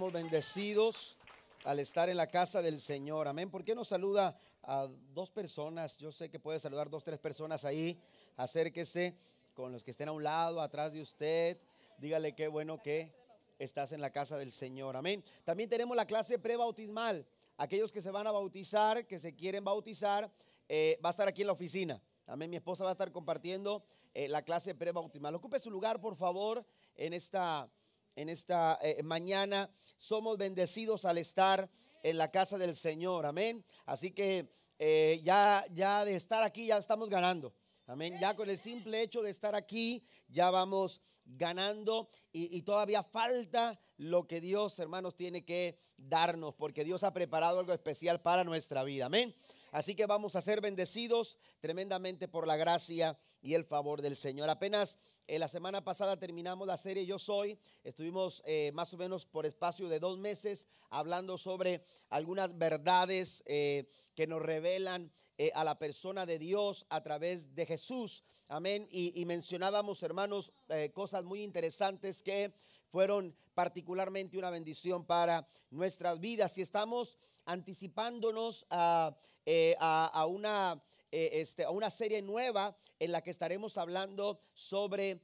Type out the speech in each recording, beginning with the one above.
Somos bendecidos al estar en la casa del Señor. Amén. ¿Por qué no saluda a dos personas? Yo sé que puede saludar dos, tres personas ahí. Acérquese con los que estén a un lado, atrás de usted. Dígale qué bueno que estás en la casa del Señor. Amén. También tenemos la clase prebautismal. Aquellos que se van a bautizar, que se quieren bautizar, va a estar aquí en la oficina. Amén. Mi esposa va a estar compartiendo la clase prebautismal. Ocupe su lugar, por favor, en esta mañana. Somos bendecidos al estar en la casa del Señor, amén. Así que ya de estar aquí ya estamos ganando, amén. Ya con el simple hecho de estar aquí ya vamos ganando y todavía falta lo que Dios, hermanos, tiene que darnos, porque Dios ha preparado algo especial para nuestra vida, amén. Así que vamos a ser bendecidos tremendamente por la gracia y el favor del Señor. Apenas la semana pasada terminamos la serie Yo Soy. Estuvimos más o menos por espacio de 2 meses hablando sobre algunas verdades que nos revelan a la persona de Dios a través de Jesús. Amén. Y mencionábamos, hermanos, cosas muy interesantes que fueron particularmente una bendición para nuestras vidas. Y estamos anticipándonos a una serie nueva en la que estaremos hablando sobre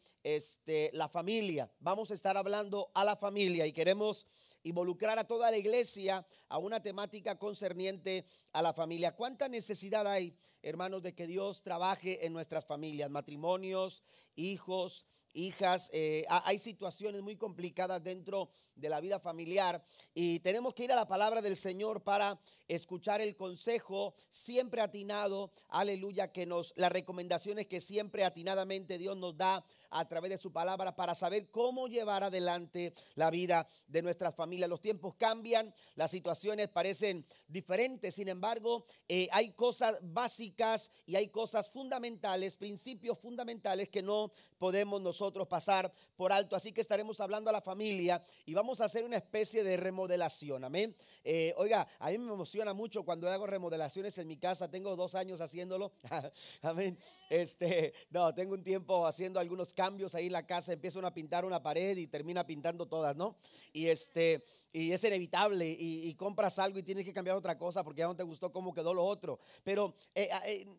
la familia. Vamos a estar hablando a la familia y queremos involucrar a toda la iglesia a una temática concerniente a la familia. ¿Cuánta necesidad hay, hermanos, de que Dios trabaje en nuestras familias, matrimonios, hijos, hijas? Hay situaciones muy complicadas dentro de la vida familiar y tenemos que ir a la palabra del Señor para escuchar el consejo siempre atinado, aleluya, las recomendaciones que siempre atinadamente Dios nos da a través de su palabra para saber cómo llevar adelante la vida de nuestras familias. Los tiempos cambian, las situaciones parecen diferentes, sin embargo, hay cosas básicas y hay cosas fundamentales, principios fundamentales que no podemos nosotros pasar por alto. Así que estaremos hablando a la familia y vamos a hacer una especie de remodelación, amén. Oiga, a mí me emociona mucho cuando hago remodelaciones en mi casa. Tengo 2 años haciéndolo. Amén. No, tengo un tiempo haciendo algunos cambios ahí en la casa. Empieza uno a pintar una pared y termina pintando todas, ¿no? Y es inevitable y compras algo y tienes que cambiar otra cosa porque ya no te gustó cómo quedó lo otro. Pero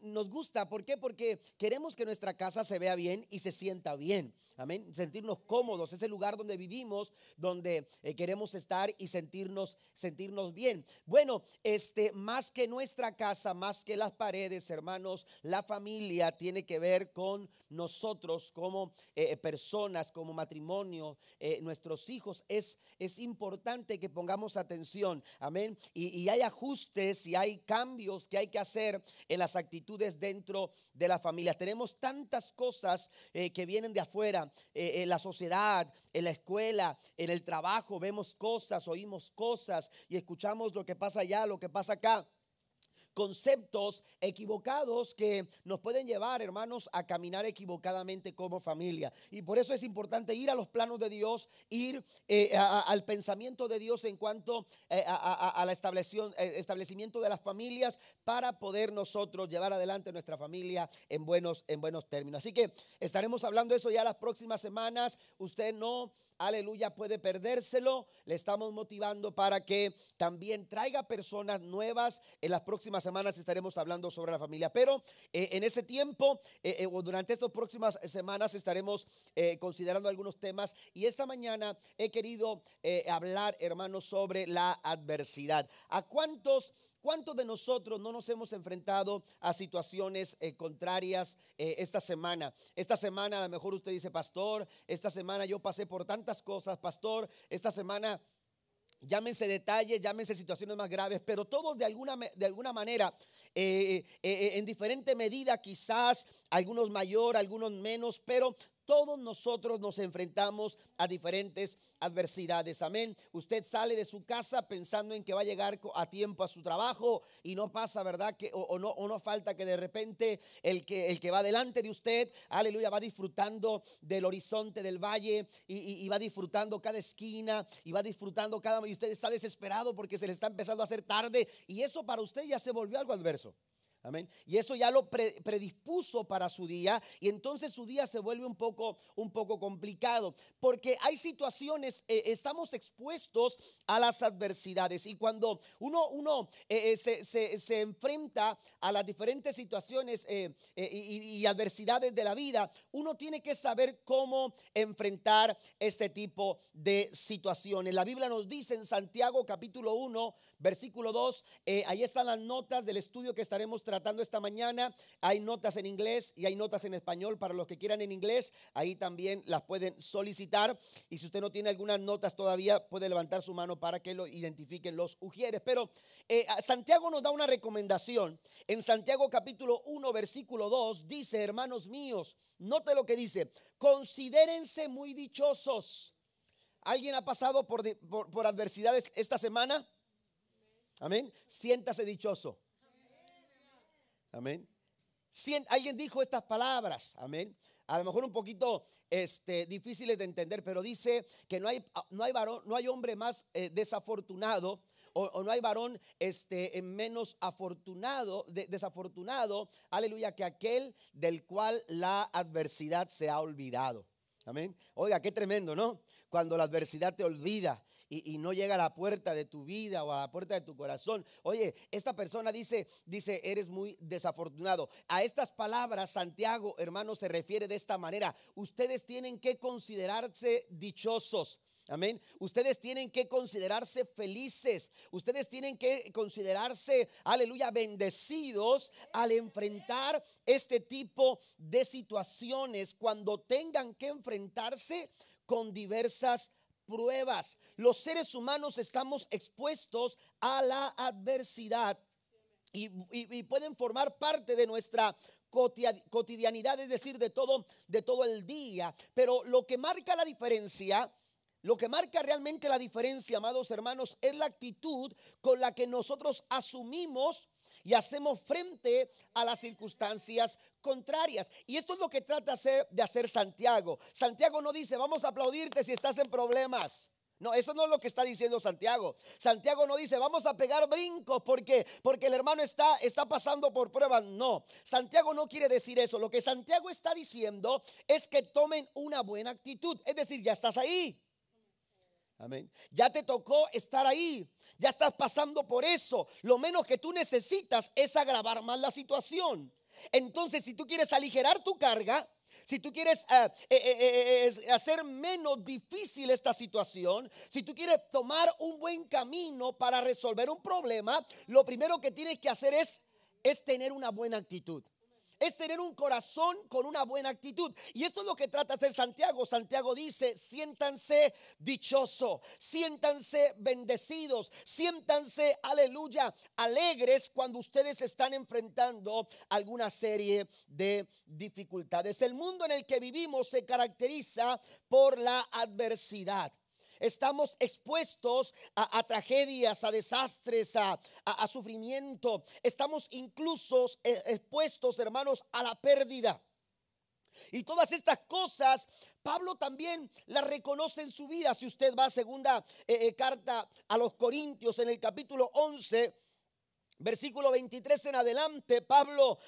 nos gusta, ¿por qué? Porque queremos que nuestra casa se vea bien y se sienta bien. Amén. Sentirnos cómodos, es el lugar donde vivimos, donde queremos estar y sentirnos bien. Bueno, más que nuestra casa, más que las paredes, hermanos, la familia tiene que ver con nosotros como personas, como matrimonio, nuestros hijos. Es importante que pongamos atención, amén. Y hay ajustes y hay cambios que hay que hacer en las actitudes dentro de la familia. Tenemos tantas cosas que vienen de afuera, en la sociedad, en la escuela, en el trabajo, vemos cosas, oímos cosas y escuchamos lo que pasa allá, lo que pasa acá. Conceptos equivocados que nos pueden llevar, hermanos, a caminar equivocadamente como familia. Y por eso es importante ir a los planos de Dios, ir al pensamiento de Dios en cuanto al establecimiento de las familias para poder nosotros llevar adelante nuestra familia en buenos términos. Así que estaremos hablando de eso ya las próximas semanas. Usted no, aleluya, puede perdérselo. Le estamos motivando para que también traiga personas nuevas. En las próximas semanas estaremos hablando sobre la familia, pero en ese tiempo o durante estas próximas semanas estaremos considerando algunos temas y esta mañana he querido hablar, hermanos, sobre la adversidad. ¿A cuántos de nosotros no nos hemos enfrentado a situaciones contrarias esta semana? Esta semana a lo mejor usted dice: pastor, esta semana yo pasé por tantas cosas, pastor, esta semana llámense detalles, llámense situaciones más graves, pero todos de alguna manera, en diferente medida, quizás algunos mayor, algunos menos, pero todos nosotros nos enfrentamos a diferentes adversidades, amén. Usted sale de su casa pensando en que va a llegar a tiempo a su trabajo y no pasa, ¿verdad? O no falta que de repente el que va delante de usted, aleluya, va disfrutando del horizonte del valle y va disfrutando cada esquina y va disfrutando y usted está desesperado porque se le está empezando a hacer tarde y eso para usted ya se volvió algo adverso. Amén. Y eso ya lo predispuso para su día, y entonces su día se vuelve un poco complicado, porque hay situaciones, estamos expuestos a las adversidades, y cuando uno se enfrenta a las diferentes situaciones y adversidades de la vida, uno tiene que saber cómo enfrentar este tipo de situaciones. La Biblia nos dice en Santiago capítulo 1 versículo 2, ahí están las notas del estudio que estaremos tratando esta mañana. Hay notas en inglés y hay notas en español para los que quieran en inglés. Ahí también las pueden solicitar. Y si usted no tiene algunas notas todavía, puede levantar su mano para que lo identifiquen los ujieres. Pero Santiago nos da una recomendación. En Santiago capítulo 1 versículo 2 dice: hermanos míos, note lo que dice: considérense muy dichosos. ¿Alguien ha pasado por adversidades esta semana? Amén. Siéntase dichoso. Amén. Alguien dijo estas palabras. Amén. A lo mejor un poquito difíciles de entender, pero dice que no hay hombre más desafortunado, o no hay varón menos desafortunado, aleluya, que aquel del cual la adversidad se ha olvidado. Amén. Oiga, qué tremendo, ¿no? Cuando la adversidad te olvida y no llega a la puerta de tu vida o a la puerta de tu corazón. Oye, esta persona dice, eres muy desafortunado. A estas palabras Santiago, hermano, se refiere de esta manera: ustedes tienen que considerarse dichosos. Amén. Ustedes tienen que considerarse felices. Ustedes tienen que considerarse, aleluya, bendecidos al enfrentar este tipo de situaciones, cuando tengan que enfrentarse con diversas pruebas. Los seres humanos estamos expuestos a la adversidad y pueden formar parte de nuestra cotidianidad, es decir, de todo el día. Pero lo que marca la diferencia, lo que marca realmente la diferencia, amados hermanos, es la actitud con la que nosotros asumimos y hacemos frente a las circunstancias contrarias. Y esto es lo que trata de hacer Santiago. Santiago no dice: vamos a aplaudirte si estás en problemas. No, eso no es lo que está diciendo Santiago. Santiago no dice: vamos a pegar brincos porque el hermano está pasando por pruebas. No, Santiago no quiere decir eso. Lo que Santiago está diciendo es que tomen una buena actitud. Es decir, ya estás ahí. Amén. Ya te tocó estar ahí. Ya estás pasando por eso. Lo menos que tú necesitas es agravar más la situación. Entonces, si tú quieres aligerar tu carga, si tú quieres hacer menos difícil esta situación, si tú quieres tomar un buen camino para resolver un problema, lo primero que tienes que hacer es tener una buena actitud. Es tener un corazón con una buena actitud. Y esto es lo que trata de hacer Santiago. Santiago dice: siéntanse dichosos, siéntanse bendecidos, siéntanse, aleluya, alegres cuando ustedes están enfrentando alguna serie de dificultades. El mundo en el que vivimos se caracteriza por la adversidad. Estamos expuestos a tragedias, a desastres, a sufrimiento. Estamos incluso expuestos, hermanos, a la pérdida. Y todas estas cosas Pablo también las reconoce en su vida. Si usted va a segunda carta a los Corintios, en el capítulo 11, versículo 23 en adelante, Pablo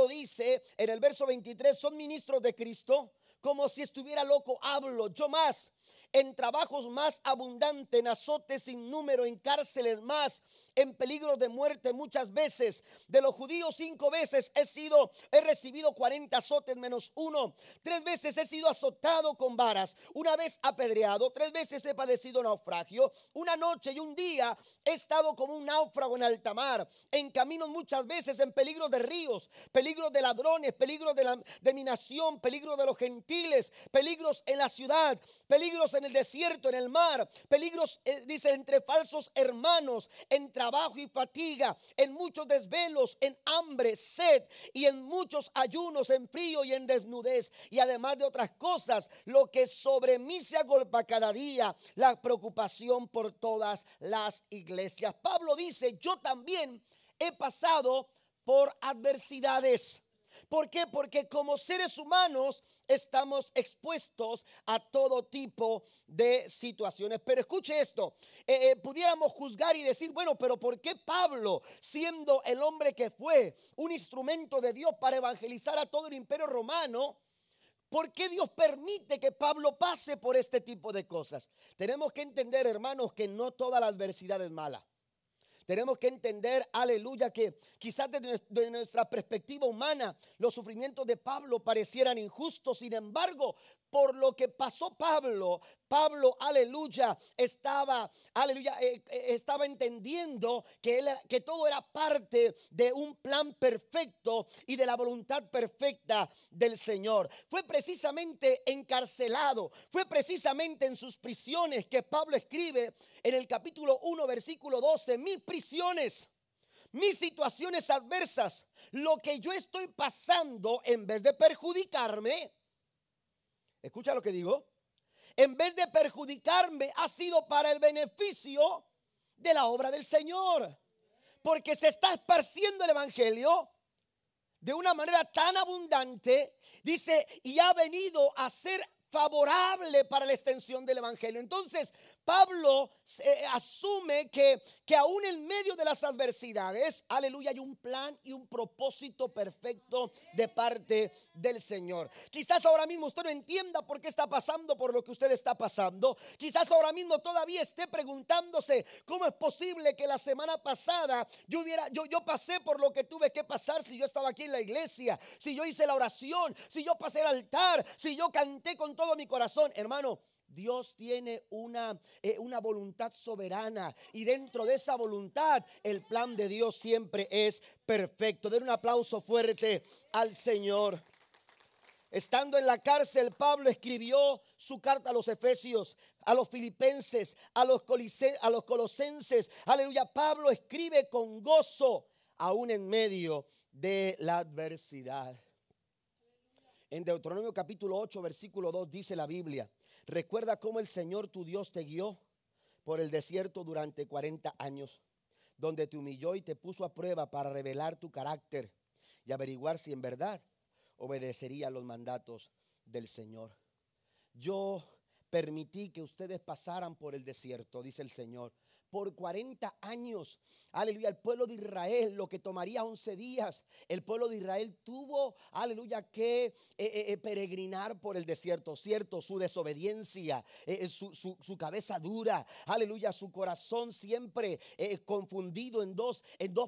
dice en el verso 23: son ministros de Cristo. Como si estuviera loco hablo, yo más, en trabajos más abundantes, en azotes sin número, en cárceles más, en peligro de muerte muchas veces. De los judíos 5 veces he recibido 40 azotes menos uno. 3 veces he sido azotado con varas, 1 vez apedreado, 3 veces he padecido naufragio. 1 noche y 1 día he estado como un náufrago en alta mar, en caminos muchas veces, en peligro de ríos, peligro de ladrones, peligro de mi nación, peligro de los gentiles, peligros en la ciudad, peligros en el desierto, en el mar, peligros, dice, entre falsos hermanos, en trabajo y fatiga, en muchos desvelos, en hambre, sed, y en muchos ayunos, en frío y en desnudez, y además de otras cosas, lo que sobre mí se agolpa cada día, la preocupación por todas las iglesias. Pablo dice: yo también he pasado por adversidades. ¿Por qué? Porque como seres humanos estamos expuestos a todo tipo de situaciones. Pero escuche esto, pudiéramos juzgar y decir, bueno, pero ¿por qué Pablo, siendo el hombre que fue un instrumento de Dios para evangelizar a todo el imperio romano, ¿por qué Dios permite que Pablo pase por este tipo de cosas? Tenemos que entender, hermanos, que no toda la adversidad es mala. Tenemos que entender, aleluya, que quizás desde nuestra perspectiva humana los sufrimientos de Pablo parecieran injustos. Sin embargo, por lo que pasó Pablo, aleluya, estaba entendiendo que todo era parte de un plan perfecto y de la voluntad perfecta del Señor. Fue precisamente encarcelado, fue precisamente en sus prisiones que Pablo escribe en el capítulo 1, versículo 12, mis prisiones, mis situaciones adversas, lo que yo estoy pasando, en vez de perjudicarme, escucha lo que digo, en vez de perjudicarme, ha sido para el beneficio de la obra del Señor. Porque se está esparciendo el evangelio de una manera tan abundante, dice, y ha venido a ser favorable para la extensión del evangelio. Entonces Pablo asume que aún en medio de las adversidades, aleluya, hay un plan y un propósito perfecto de parte del Señor. Quizás ahora mismo usted no entienda por qué está pasando por lo que usted está pasando. Quizás ahora mismo todavía esté preguntándose cómo es posible que la semana pasada yo pasé por lo que tuve que pasar, si yo estaba aquí en la iglesia, si yo hice la oración, si yo pasé el altar, si yo canté con todo mi corazón. Hermano, Dios tiene una voluntad soberana, y dentro de esa voluntad el plan de Dios siempre es perfecto. Den un aplauso fuerte al Señor. Estando en la cárcel, Pablo escribió su carta a los Efesios, a los Filipenses, a los Colosenses. Aleluya, Pablo escribe con gozo aún en medio de la adversidad. En Deuteronomio capítulo 8, versículo 2 dice la Biblia: recuerda cómo el Señor tu Dios te guió por el desierto durante 40 años, donde te humilló y te puso a prueba para revelar tu carácter y averiguar si en verdad obedecería los mandatos del Señor. Yo permití que ustedes pasaran por el desierto, dice el Señor, por 40 años. Aleluya, el pueblo de Israel, lo que tomaría 11 días, el pueblo de Israel tuvo, aleluya, que peregrinar por el desierto. Cierto, su desobediencia, su cabeza dura, aleluya, su corazón siempre confundido en dos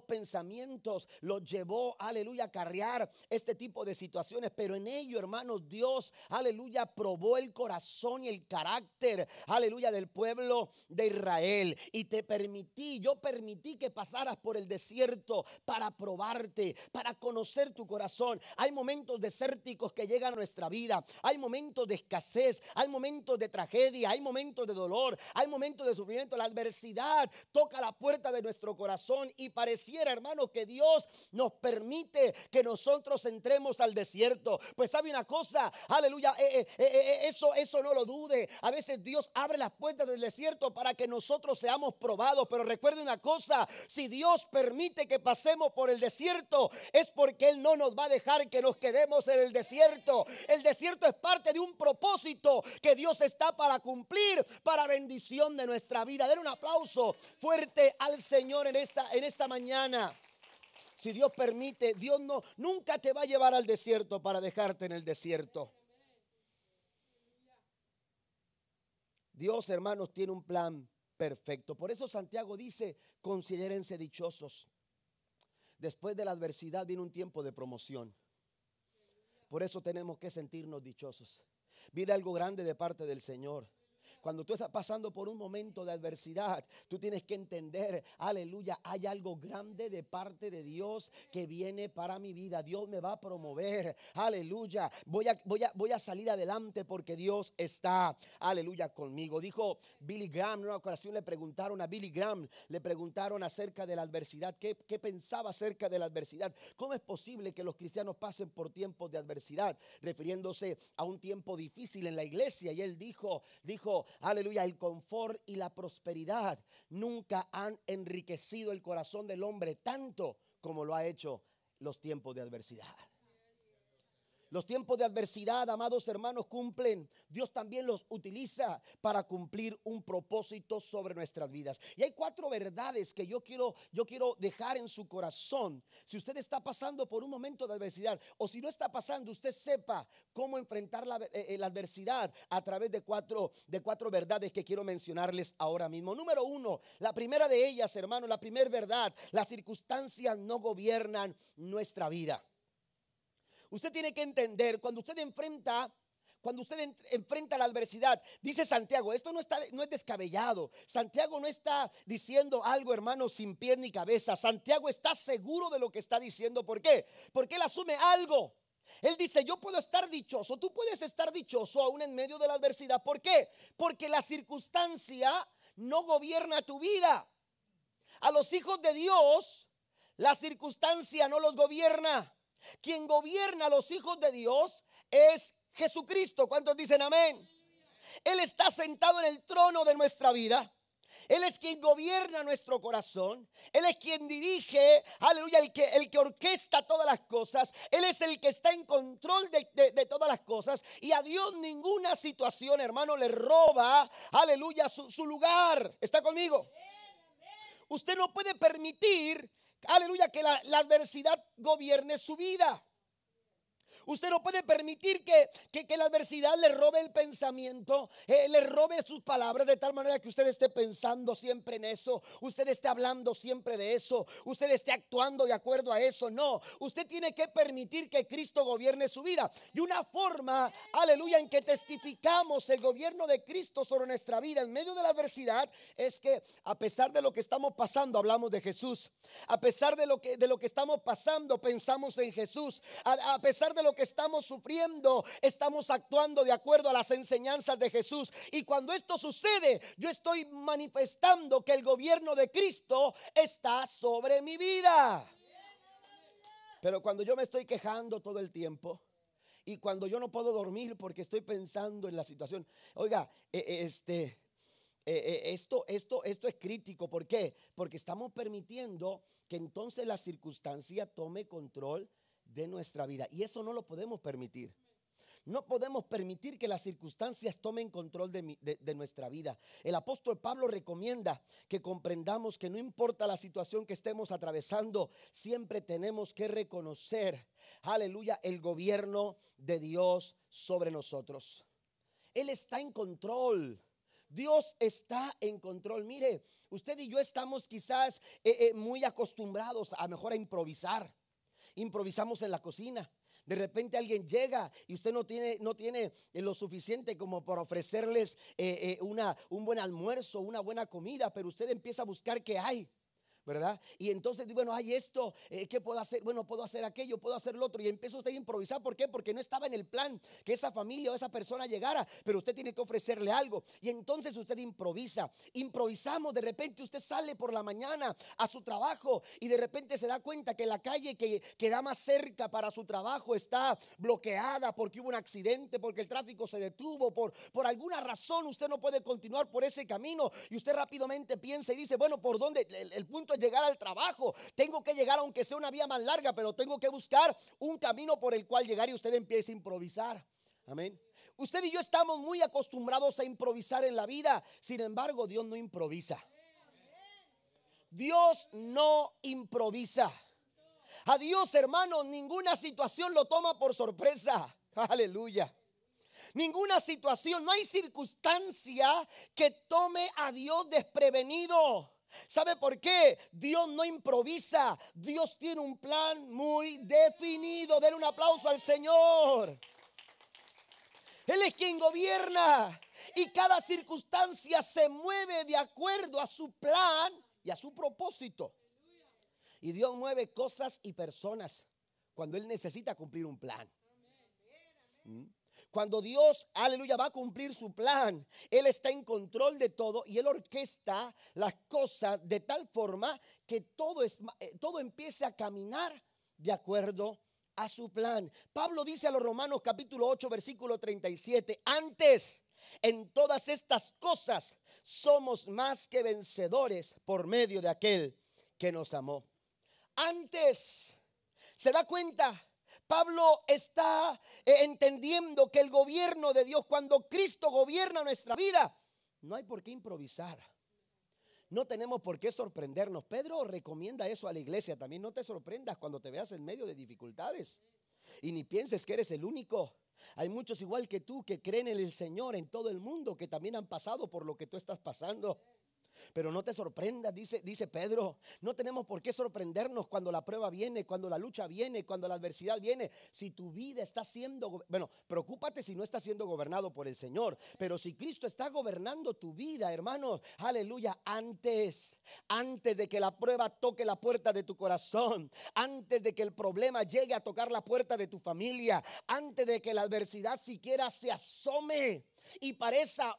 pensamientos, lo llevó, aleluya, a acarrear este tipo de situaciones. Pero en ello, hermanos, Dios, aleluya, probó el corazón y el carácter, aleluya, del pueblo de Israel. Y yo permití que pasaras por el desierto para probarte, para conocer tu corazón. Hay momentos desérticos que llegan a nuestra vida, hay momentos de escasez, hay momentos de tragedia, hay momentos de dolor, hay momentos de sufrimiento. La adversidad toca la puerta de nuestro corazón y pareciera, hermano, que Dios nos permite que nosotros entremos al desierto. Pues sabe una cosa, aleluya, eso no lo dude. A veces Dios abre las puertas del desierto para que nosotros seamos probados. Pero recuerde una cosa: si Dios permite que pasemos por el desierto, es porque Él no nos va a dejar que nos quedemos en el desierto. El desierto es parte de un propósito que Dios está para cumplir, para bendición de nuestra vida. Den un aplauso fuerte al Señor en esta mañana. Si Dios permite, Dios nunca te va a llevar al desierto para dejarte en el desierto. Dios, hermanos, tiene un plan perfecto. Por eso Santiago dice: considérense dichosos. Después de la adversidad viene un tiempo de promoción. Por eso tenemos que sentirnos dichosos. Viene algo grande de parte del Señor. Cuando tú estás pasando por un momento de adversidad, tú tienes que entender, aleluya, hay algo grande de parte de Dios que viene para mi vida. Dios me va a promover, aleluya. Voy a salir adelante porque Dios está, aleluya, conmigo. Dijo Billy Graham, en una ocasión le preguntaron acerca de la adversidad. ¿Qué pensaba acerca de la adversidad? ¿Cómo es posible que los cristianos pasen por tiempos de adversidad? Refiriéndose a un tiempo difícil en la iglesia. Y él dijo, aleluya, el confort y la prosperidad nunca han enriquecido el corazón del hombre tanto como lo ha hecho los tiempos de adversidad. Los tiempos de adversidad, amados hermanos, cumplen. Dios también los utiliza para cumplir un propósito sobre nuestras vidas. Y hay 4 verdades que yo quiero dejar en su corazón. Si usted está pasando por un momento de adversidad, o si no está pasando, usted sepa cómo enfrentar la adversidad a través de cuatro verdades que quiero mencionarles ahora mismo. Número 1, la primera de ellas, hermano, la primera verdad: las circunstancias no gobiernan nuestra vida. Usted tiene que entender, cuando usted enfrenta la adversidad, dice Santiago, esto no es descabellado. Santiago no está diciendo algo, hermano, sin pies ni cabeza. Santiago está seguro de lo que está diciendo. ¿Por qué? Porque él asume algo. Él dice, yo puedo estar dichoso, tú puedes estar dichoso aún en medio de la adversidad. ¿Por qué? Porque la circunstancia no gobierna tu vida. A los hijos de Dios, la circunstancia no los gobierna. Quien gobierna a los hijos de Dios es Jesucristo. ¿Cuántos dicen amén? Él está sentado en el trono de nuestra vida. Él es quien gobierna nuestro corazón. Él es quien dirige, aleluya, el que orquesta todas las cosas. Él es el que está en control de todas las cosas. Y a Dios ninguna situación, hermano, le roba, aleluya, su lugar. ¿Está conmigo? Usted no puede permitir, aleluya, que la adversidad gobierne su vida. Usted no puede permitir que la adversidad le robe el pensamiento, le robe sus palabras, de tal manera que usted esté pensando siempre en eso, usted esté hablando siempre de eso, usted esté actuando de acuerdo a eso. No, usted tiene que permitir que Cristo gobierne su vida. Y una forma, aleluya, en que testificamos el gobierno de Cristo sobre nuestra vida en medio de la adversidad es que a pesar de lo que estamos pasando, hablamos de Jesús. A pesar de lo que estamos pasando, pensamos en Jesús. A pesar de lo que estamos sufriendo, estamos actuando de acuerdo a las enseñanzas de Jesús. Y cuando esto sucede, yo estoy manifestando que el gobierno de Cristo está sobre mi vida. Pero cuando yo me estoy quejando todo el tiempo, y cuando yo no puedo dormir porque estoy pensando en la situación, oiga, esto es crítico. ¿Por qué? Porque estamos permitiendo que entonces la circunstancia tome control de nuestra vida, y eso no lo podemos permitir. No podemos permitir que las circunstancias tomen control de nuestra vida. El apóstol Pablo recomienda que comprendamos que no importa la situación que estemos atravesando, siempre tenemos que reconocer, aleluya, el gobierno de Dios sobre nosotros. Él está en control. Dios está en control. Mire, usted y yo estamos quizás muy acostumbrados a mejor a improvisar. Improvisamos en la cocina. De repente alguien llega y usted no tiene lo suficiente como para ofrecerles un buen almuerzo, una buena comida, pero usted empieza a buscar qué hay, ¿verdad? Y entonces, bueno, hay esto, ¿qué puedo hacer? Bueno, puedo hacer aquello, puedo hacer lo otro. Y empieza usted a improvisar. ¿Por qué? Porque no estaba en el plan que esa familia o esa persona llegara, pero usted tiene que ofrecerle algo. Y entonces usted improvisa. Improvisamos. De repente usted sale por la mañana a su trabajo y de repente se da cuenta que la calle que da más cerca para su trabajo está bloqueada porque hubo un accidente, porque el tráfico se detuvo, por alguna razón usted no puede continuar por ese camino. Y usted rápidamente piensa y dice, bueno, ¿por dónde? El punto es llegar al trabajo. Tengo que llegar aunque sea una vía más larga, pero tengo que buscar un camino por el cual llegar, y usted empieza a improvisar. Amén. Usted y yo estamos muy acostumbrados a improvisar en la vida. Sin embargo, Dios no improvisa. Dios no improvisa. A Dios, hermano, ninguna situación lo toma por sorpresa. Aleluya. Ninguna situación, no hay circunstancia que tome a Dios desprevenido. ¿Sabe por qué? Dios no improvisa. Dios tiene un plan muy definido. Denle un aplauso al Señor. Él es quien gobierna, y cada circunstancia se mueve de acuerdo a su plan y a su propósito. Y Dios mueve cosas y personas cuando Él necesita cumplir un plan. Cuando Dios, aleluya, va a cumplir su plan, Él está en control de todo y Él orquesta las cosas de tal forma que todo empiece a caminar de acuerdo a su plan. Pablo dice a los Romanos capítulo 8 versículo 37, antes en todas estas cosas somos más que vencedores por medio de aquel que nos amó. Antes, ¿se da cuenta? Pablo está entendiendo que el gobierno de Dios, cuando Cristo gobierna nuestra vida, no hay por qué improvisar. No tenemos por qué sorprendernos. Pedro recomienda eso a la iglesia también. No te sorprendas cuando te veas en medio de dificultades. Y ni pienses que eres el único. Hay muchos igual que tú que creen en el Señor en todo el mundo, que también han pasado por lo que tú estás pasando. Pero no te sorprendas, dice Pedro. No tenemos por qué sorprendernos cuando la prueba viene, cuando la lucha viene, cuando la adversidad viene. Si tu vida está siendo, preocúpate si no está siendo gobernado por el Señor. Pero si Cristo está gobernando tu vida, hermanos, aleluya, antes de que la prueba toque la puerta de tu corazón, antes de que el problema llegue a tocar la puerta de tu familia, antes de que la adversidad siquiera se asome y parezca,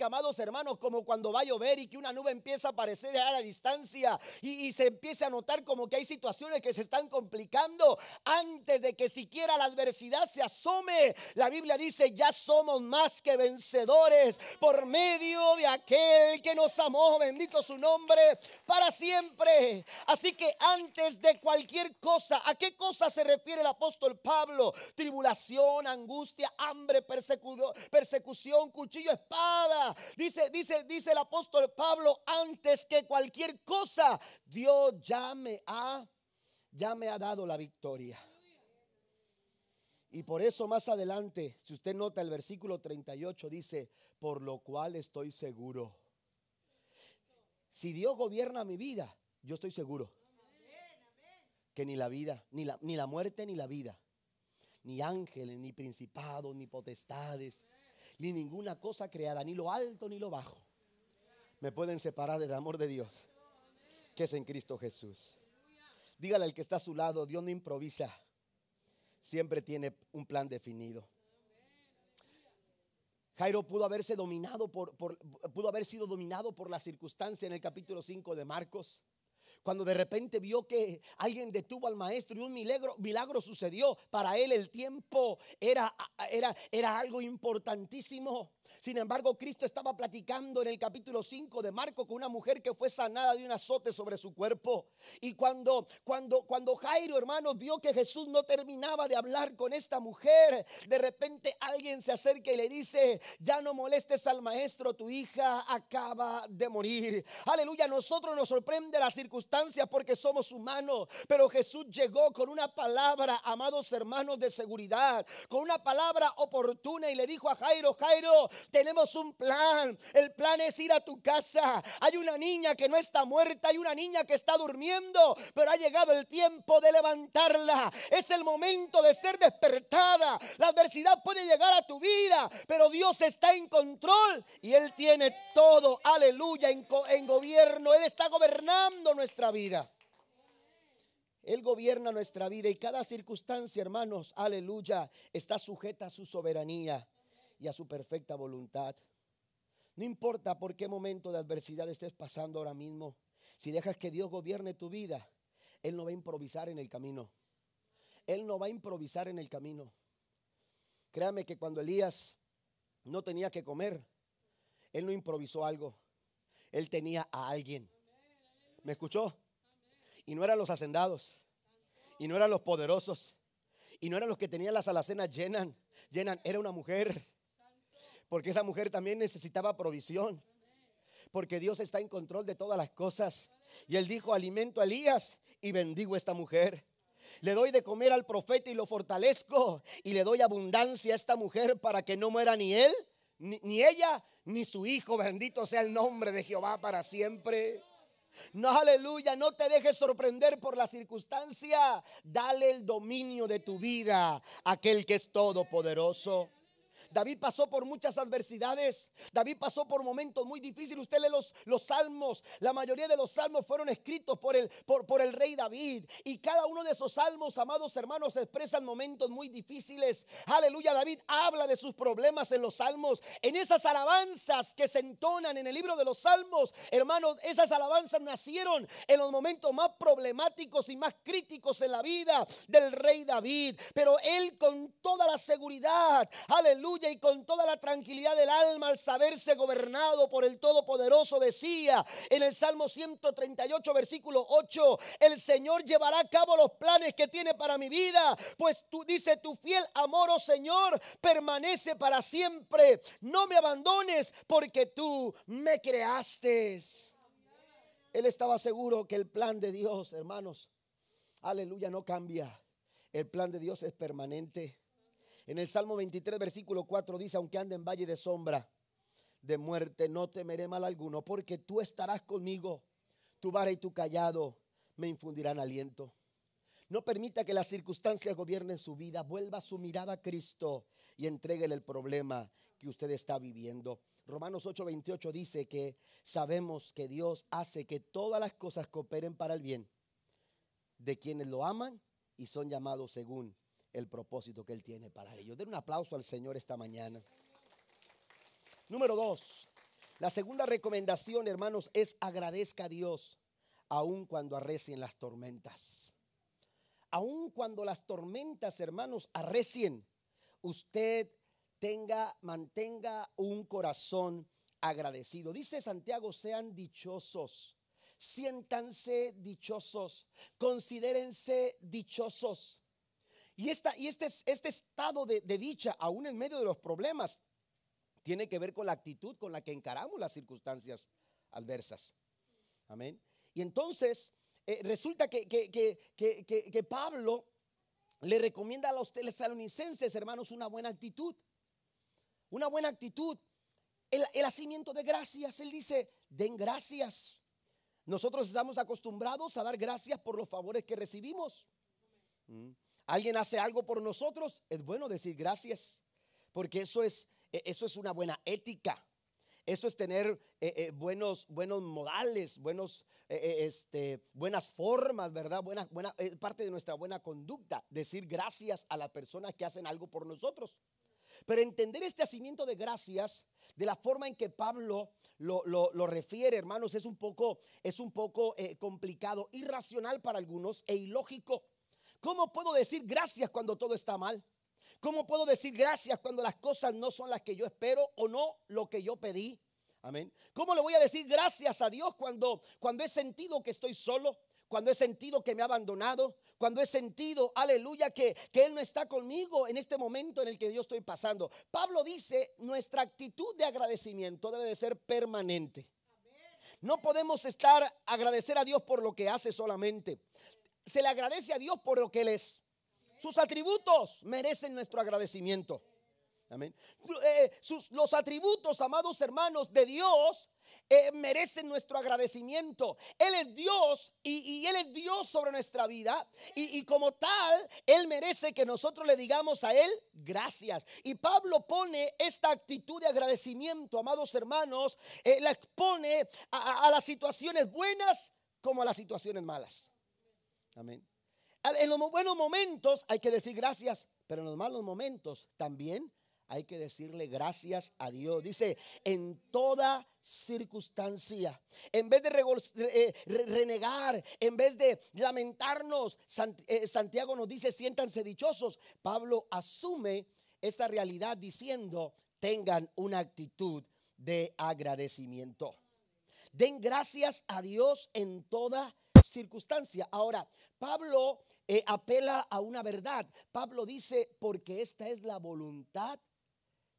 amados hermanos, como cuando va a llover y que una nube empieza a aparecer a la distancia y se empieza a notar como que hay situaciones que se están complicando. Antes de que siquiera la adversidad se asome, la Biblia dice: ya somos más que vencedores por medio de aquel que nos amó, bendito su nombre, para siempre. Así que antes de cualquier cosa, ¿a qué cosa se refiere el apóstol Pablo? Tribulación, angustia, hambre, persecución, cuchillo, espada. Dice el apóstol Pablo: antes que cualquier cosa, Dios ya me ha dado la victoria. Y por eso más adelante, si usted nota el versículo 38, dice: por lo cual estoy seguro. Si Dios gobierna mi vida, yo estoy seguro que ni la vida, ni la muerte, ni la vida, ni ángeles, ni principados, ni potestades, ni ninguna cosa creada, ni lo alto ni lo bajo, me pueden separar del amor de Dios que es en Cristo Jesús. Dígale al que está a su lado: Dios no improvisa, siempre tiene un plan definido. Jairo pudo haber sido dominado por la circunstancia en el capítulo 5 de Marcos, cuando de repente vio que alguien detuvo al maestro y un milagro sucedió. Para él el tiempo era algo importantísimo. Sin embargo, Cristo estaba platicando en el capítulo 5 de Marcos con una mujer que fue sanada de un azote sobre su cuerpo. Y cuando Jairo, hermanos, vio que Jesús no terminaba de hablar con esta mujer, de repente alguien se acerca y le dice: ya no molestes al maestro, tu hija acaba de morir. Aleluya. Nosotros nos sorprende las circunstancias porque somos humanos, pero Jesús llegó con una palabra, amados hermanos, de seguridad, con una palabra oportuna, y le dijo a Jairo: Jairo, tenemos un plan. El plan es ir a tu casa. Hay una niña que no está muerta, hay una niña que está durmiendo, pero ha llegado el tiempo de levantarla. Es el momento de ser despertada. La adversidad puede llegar a tu vida, pero Dios está en control y Él tiene todo, aleluya, en gobierno. Él está gobernando nuestra vida. Él gobierna nuestra vida, y cada circunstancia, hermanos, aleluya, está sujeta a su soberanía y a su perfecta voluntad. No importa por qué momento de adversidad estés pasando ahora mismo, si dejas que Dios gobierne tu vida, Él no va a improvisar en el camino. Él no va a improvisar en el camino. Créame que cuando Elías no tenía que comer, él no improvisó algo. Él tenía a alguien. ¿Me escuchó? Y no eran los hacendados, y no eran los poderosos, y no eran los que tenían las alacenas llenas. Era una mujer. Porque esa mujer también necesitaba provisión. Porque Dios está en control de todas las cosas. Y Él dijo: alimento a Elías y bendigo a esta mujer. Le doy de comer al profeta y lo fortalezco. Y le doy abundancia a esta mujer para que no muera ni él, ni ella, ni su hijo. Bendito sea el nombre de Jehová para siempre. No, aleluya, no te dejes sorprender por la circunstancia. Dale el dominio de tu vida a aquel que es todopoderoso. David pasó por muchas adversidades. David pasó por momentos muy difíciles. Usted lee los salmos. La mayoría de los salmos fueron escritos por el rey David. Y cada uno de esos salmos, amados hermanos, expresan momentos muy difíciles. Aleluya, David habla de sus problemas en los salmos. En esas alabanzas que se entonan en el libro de los salmos, hermanos, esas alabanzas nacieron en los momentos más problemáticos y más críticos en la vida del rey David. Pero él, con toda la seguridad, aleluya, aleluya, y con toda la tranquilidad del alma al saberse gobernado por el Todopoderoso, decía en el Salmo 138 versículo 8, el Señor llevará a cabo los planes que tiene para mi vida, pues tú, dice, tu fiel amor, oh Señor, permanece para siempre. No me abandones porque tú me creaste. Él estaba seguro que el plan de Dios, hermanos, aleluya, no cambia. El plan de Dios es permanente. En el Salmo 23 versículo 4 dice, aunque ande en valle de sombra de muerte, no temeré mal alguno, porque tú estarás conmigo. Tu vara y tu cayado me infundirán aliento. No permita que las circunstancias gobiernen su vida. Vuelva su mirada a Cristo y entréguele el problema que usted está viviendo. Romanos 8:28 dice que sabemos que Dios hace que todas las cosas cooperen para el bien de quienes lo aman y son llamados según el propósito que Él tiene para ellos. Den un aplauso al Señor esta mañana. Número 2, la segunda recomendación, hermanos, es agradezca a Dios aun cuando arrecien las tormentas. Aun cuando las tormentas, hermanos, arrecien, usted mantenga un corazón agradecido. Dice Santiago, sean dichosos, siéntanse dichosos, considérense dichosos. Y este estado de dicha, aún en medio de los problemas, tiene que ver con la actitud con la que encaramos las circunstancias adversas. Amén. Y entonces resulta que Pablo le recomienda a los tesalonicenses, hermanos, una buena actitud. Una buena actitud. El hacimiento de gracias. Él dice, den gracias. Nosotros estamos acostumbrados a dar gracias por los favores que recibimos. Alguien hace algo por nosotros, es bueno decir gracias, porque eso es una buena ética. Eso es tener buenos modales, buenas formas, ¿verdad? Parte de nuestra buena conducta, decir gracias a las personas que hacen algo por nosotros. Pero entender este hacimiento de gracias de la forma en que Pablo lo refiere, hermanos, es un poco complicado, irracional para algunos e ilógico. ¿Cómo puedo decir gracias cuando todo está mal? ¿Cómo puedo decir gracias cuando las cosas no son las que yo espero o no lo que yo pedí? Amén. ¿Cómo le voy a decir gracias a Dios cuando he sentido que estoy solo? Cuando he sentido que me ha abandonado, cuando he sentido, aleluya, que Él no está conmigo en este momento en el que yo estoy pasando. Pablo dice, nuestra actitud de agradecimiento debe de ser permanente. No podemos agradecer a Dios por lo que hace solamente. Se le agradece a Dios por lo que Él es. Sus atributos merecen nuestro agradecimiento. Amén. Los atributos, amados hermanos, de Dios merecen nuestro agradecimiento. Él es Dios y Él es Dios sobre nuestra vida. Y como tal, Él merece que nosotros le digamos a Él gracias. Y Pablo pone esta actitud de agradecimiento, amados hermanos, la expone a las situaciones buenas como a las situaciones malas. Amén. En los buenos momentos hay que decir gracias, pero en los malos momentos también hay que decirle gracias a Dios. Dice, en toda circunstancia, en vez de renegar, en vez de lamentarnos, Santiago nos dice, siéntanse dichosos. Pablo asume esta realidad diciendo, tengan una actitud de agradecimiento. Den gracias a Dios en toda circunstancia. Ahora, Pablo apela a una verdad. Pablo dice, porque esta es la voluntad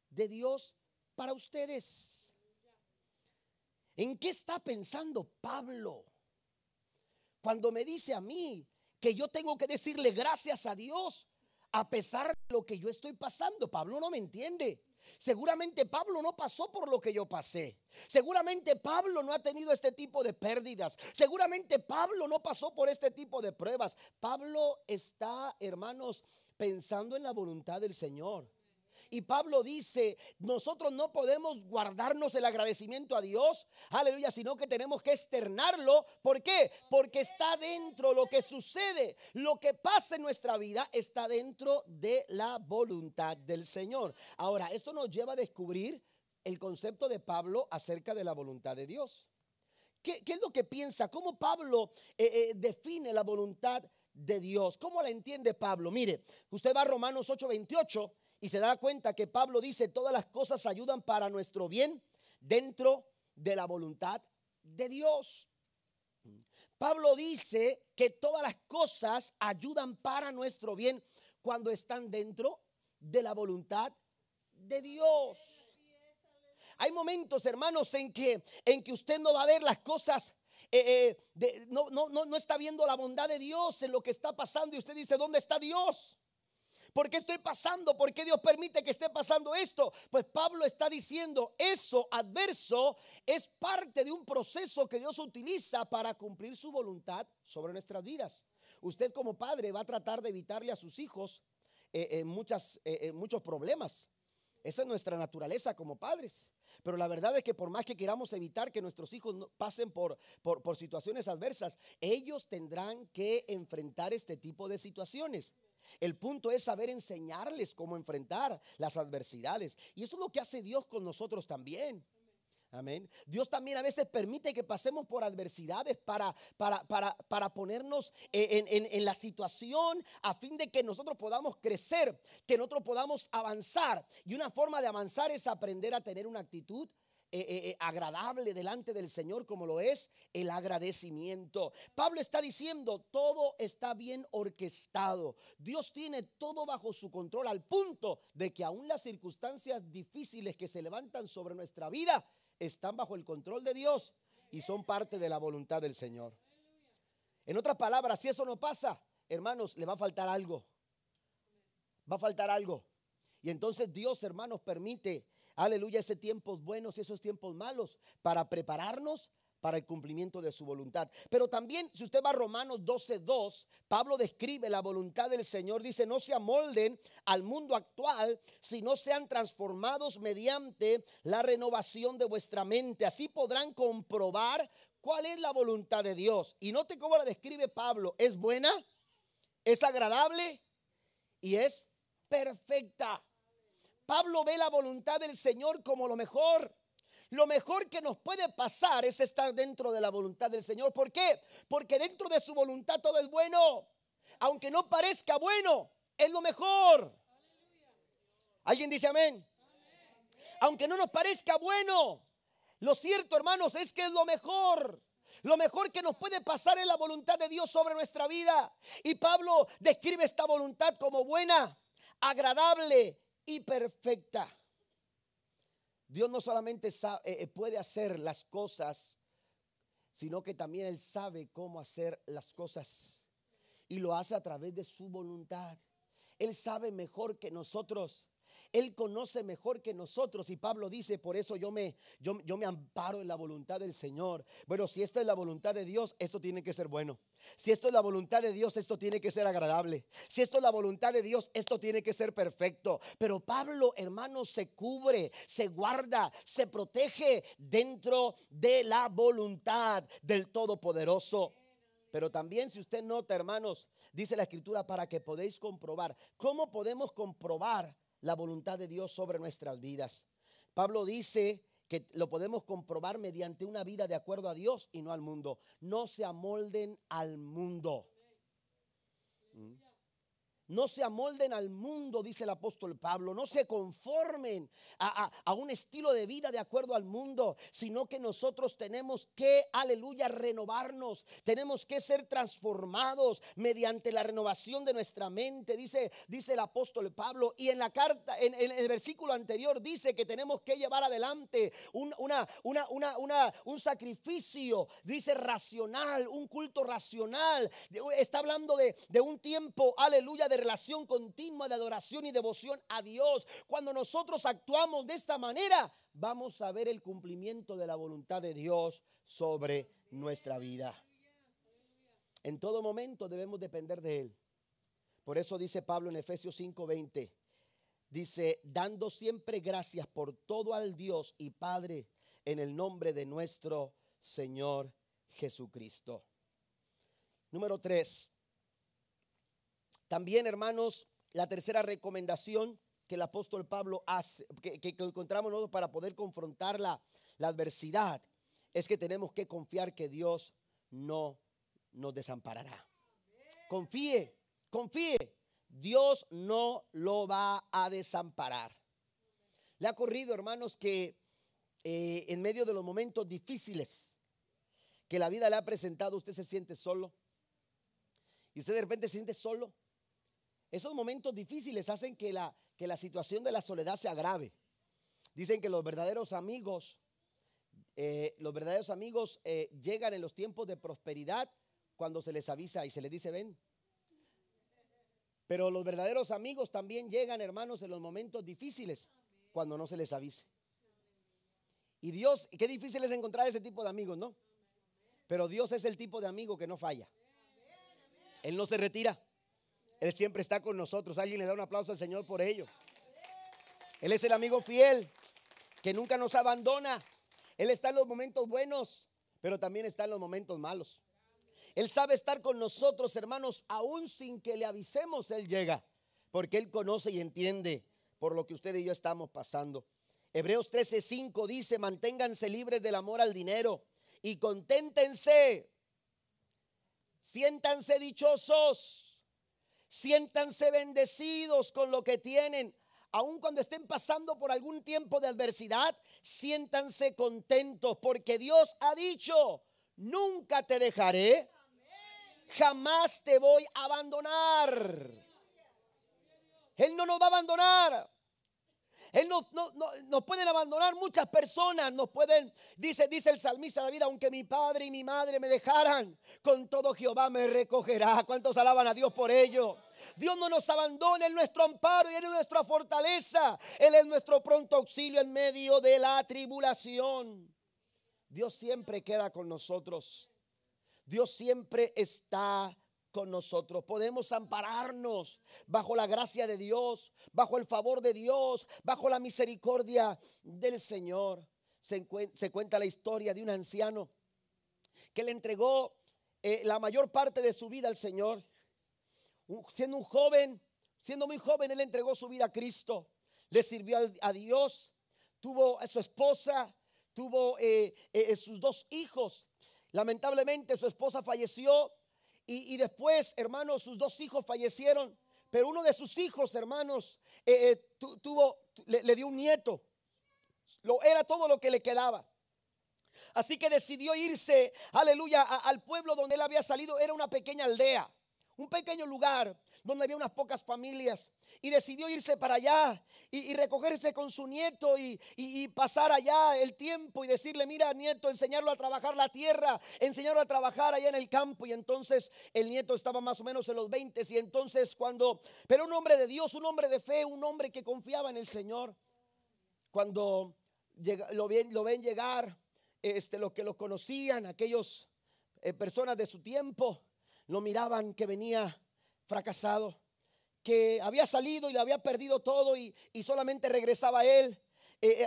de Dios para ustedes. ¿En qué está pensando Pablo cuando me dice a mí que yo tengo que decirle gracias a Dios a pesar de lo que yo estoy pasando? Pablo no me entiende. Seguramente Pablo no pasó por lo que yo pasé. Seguramente Pablo no ha tenido este tipo de pérdidas. Seguramente Pablo no pasó por este tipo de pruebas. Pablo está, hermanos, pensando en la voluntad del Señor. Y Pablo dice, nosotros no podemos guardarnos el agradecimiento a Dios, aleluya, sino que tenemos que externarlo. ¿Por qué? Porque está dentro lo que sucede, lo que pasa en nuestra vida está dentro de la voluntad del Señor. Ahora, esto nos lleva a descubrir el concepto de Pablo acerca de la voluntad de Dios. ¿Qué es lo que piensa? ¿Cómo Pablo define la voluntad de Dios? ¿Cómo la entiende Pablo? Mire, usted va a Romanos 8:28. Y se da cuenta que Pablo dice, todas las cosas ayudan para nuestro bien dentro de la voluntad de Dios. Pablo dice que todas las cosas ayudan para nuestro bien cuando están dentro de la voluntad de Dios. Hay momentos, hermanos, en que usted no va a ver las cosas, no está viendo la bondad de Dios en lo que está pasando y usted dice, ¿dónde está Dios? ¿Por qué estoy pasando? ¿Por qué Dios permite que esté pasando esto? Pues Pablo está diciendo, eso adverso es parte de un proceso que Dios utiliza para cumplir su voluntad sobre nuestras vidas. Usted como padre va a tratar de evitarle a sus hijos muchos problemas. Esa es nuestra naturaleza como padres. Pero la verdad es que por más que queramos evitar que nuestros hijos pasen por situaciones adversas, ellos tendrán que enfrentar este tipo de situaciones. El punto es saber enseñarles cómo enfrentar las adversidades. Y eso es lo que hace Dios con nosotros también. Amén. Dios también a veces permite que pasemos por adversidades para ponernos en la situación a fin de que nosotros podamos crecer, que nosotros podamos avanzar. Y una forma de avanzar es aprender a tener una actitud agradable delante del Señor, como lo es el agradecimiento. Pablo está diciendo, todo está bien orquestado. Dios tiene todo bajo su control, al punto de que aún las circunstancias difíciles que se levantan sobre nuestra vida están bajo el control de Dios y son parte de la voluntad del Señor. En otras palabras, si eso no pasa, hermanos, le va a faltar algo. Va a faltar algo. Y entonces Dios, hermanos, permite, aleluya, esos tiempos buenos y esos tiempos malos para prepararnos para el cumplimiento de su voluntad. Pero también, si usted va a Romanos 12:2, Pablo describe la voluntad del Señor. Dice, no se amolden al mundo actual, sino sean transformados mediante la renovación de vuestra mente. Así podrán comprobar cuál es la voluntad de Dios. Y note cómo la describe Pablo. Es buena, es agradable y es perfecta. Pablo ve la voluntad del Señor como lo mejor. Lo mejor que nos puede pasar es estar dentro de la voluntad del Señor. ¿Por qué? Porque dentro de su voluntad todo es bueno. Aunque no parezca bueno, es lo mejor. ¿Alguien dice amén? Aunque no nos parezca bueno, lo cierto, hermanos, es que es lo mejor. Lo mejor que nos puede pasar es la voluntad de Dios sobre nuestra vida. Y Pablo describe esta voluntad como buena, agradable y perfecta. Dios no solamente puede hacer las cosas, sino que también Él sabe cómo hacer las cosas. Y lo hace a través de su voluntad. Él sabe mejor que nosotros. Él conoce mejor que nosotros. Y Pablo dice, por eso yo me amparo en la voluntad del Señor. Bueno, si esta es la voluntad de Dios, esto tiene que ser bueno. Si esto es la voluntad de Dios, esto tiene que ser agradable. Si esto es la voluntad de Dios, esto tiene que ser perfecto. Pero Pablo, hermanos, se cubre, se guarda, se protege dentro de la voluntad del Todopoderoso. Pero también, si usted nota, hermanos, dice la Escritura, para que podéis comprobar. ¿Cómo podemos comprobar la voluntad de Dios sobre nuestras vidas? Pablo dice que lo podemos comprobar mediante una vida de acuerdo a Dios y no al mundo. No se amolden al mundo. No se amolden al mundo, dice el apóstol Pablo. No se conformen a un estilo de vida de acuerdo al mundo, sino que nosotros tenemos que, aleluya, renovarnos. Tenemos que ser transformados mediante la renovación de nuestra mente, dice el apóstol Pablo. Y en la carta, en el versículo anterior, dice que tenemos que llevar adelante un sacrificio, dice racional, un culto racional. Está hablando de un tiempo, aleluya, de relación continua, de adoración y devoción a Dios. Cuando nosotros actuamos de esta manera, vamos a ver el cumplimiento de la voluntad de Dios sobre nuestra vida. En todo momento debemos depender de Él. Por eso dice Pablo en Efesios 5:20, dice, dando siempre gracias por todo al Dios y Padre en el nombre de nuestro Señor Jesucristo. Número 3. También, hermanos, la tercera recomendación que el apóstol Pablo hace, que encontramos nosotros para poder confrontar la adversidad, es que tenemos que confiar que Dios no nos desamparará. Confíe. Dios no lo va a desamparar. Le ha ocurrido, hermanos, que en medio de los momentos difíciles que la vida le ha presentado, usted se siente solo. Y usted de repente se siente solo. Esos momentos difíciles hacen que la situación de la soledad se agrave. Dicen que los verdaderos amigos llegan en los tiempos de prosperidad cuando se les avisa y se les dice ven. Pero los verdaderos amigos también llegan, hermanos, en los momentos difíciles cuando no se les avise. Y Dios, qué difícil es encontrar ese tipo de amigos, ¿no? Pero Dios es el tipo de amigo que no falla. Él no se retira. Él siempre está con nosotros. Alguien le da un aplauso al Señor por ello. Él es el amigo fiel que nunca nos abandona. Él está en los momentos buenos, pero también está en los momentos malos. Él sabe estar con nosotros, hermanos, aún sin que le avisemos. Él llega, porque Él conoce y entiende por lo que usted y yo estamos pasando. Hebreos 13:5 dice: manténganse libres del amor al dinero y conténtense, siéntanse dichosos, siéntanse bendecidos con lo que tienen. Aun cuando estén pasando por algún tiempo de adversidad, siéntanse contentos, porque Dios ha dicho: nunca te dejaré, jamás te voy a abandonar. Él no nos va a abandonar. Él nos pueden abandonar muchas personas, nos pueden, dice el salmista David: aunque mi padre y mi madre me dejaran, con todo Jehová me recogerá. ¿Cuántos alaban a Dios por ello? Dios no nos abandona, Él es nuestro amparo y Él es nuestra fortaleza. Él es nuestro pronto auxilio en medio de la tribulación. Dios siempre queda con nosotros. Dios siempre está con nosotros. Podemos ampararnos bajo la gracia de Dios, bajo el favor de Dios, bajo la misericordia del Señor. Se cuenta la historia de un anciano que le entregó la mayor parte de su vida al Señor. Siendo muy joven, él entregó su vida a Cristo. Le sirvió a Dios. Tuvo a su esposa, tuvo sus 2 hijos. Lamentablemente su esposa falleció. Y después, hermanos, sus 2 hijos fallecieron. Pero uno de sus hijos, hermanos, le dio un nieto. Era todo lo que le quedaba. Así que decidió irse, aleluya, al pueblo donde él había salido. Era una pequeña aldea, un pequeño lugar donde había unas pocas familias. Y decidió irse para allá y recogerse con su nieto y pasar allá el tiempo y decirle: mira, nieto, enseñarlo a trabajar la tierra, enseñarlo a trabajar allá en el campo. Y entonces el nieto estaba más o menos en los 20. Y entonces pero un hombre de Dios, un hombre de fe, un hombre que confiaba en el Señor. Cuando lo ven llegar, los que lo conocían, aquellos personas de su tiempo, lo miraban que venía fracasado, que había salido y le había perdido todo y solamente regresaba él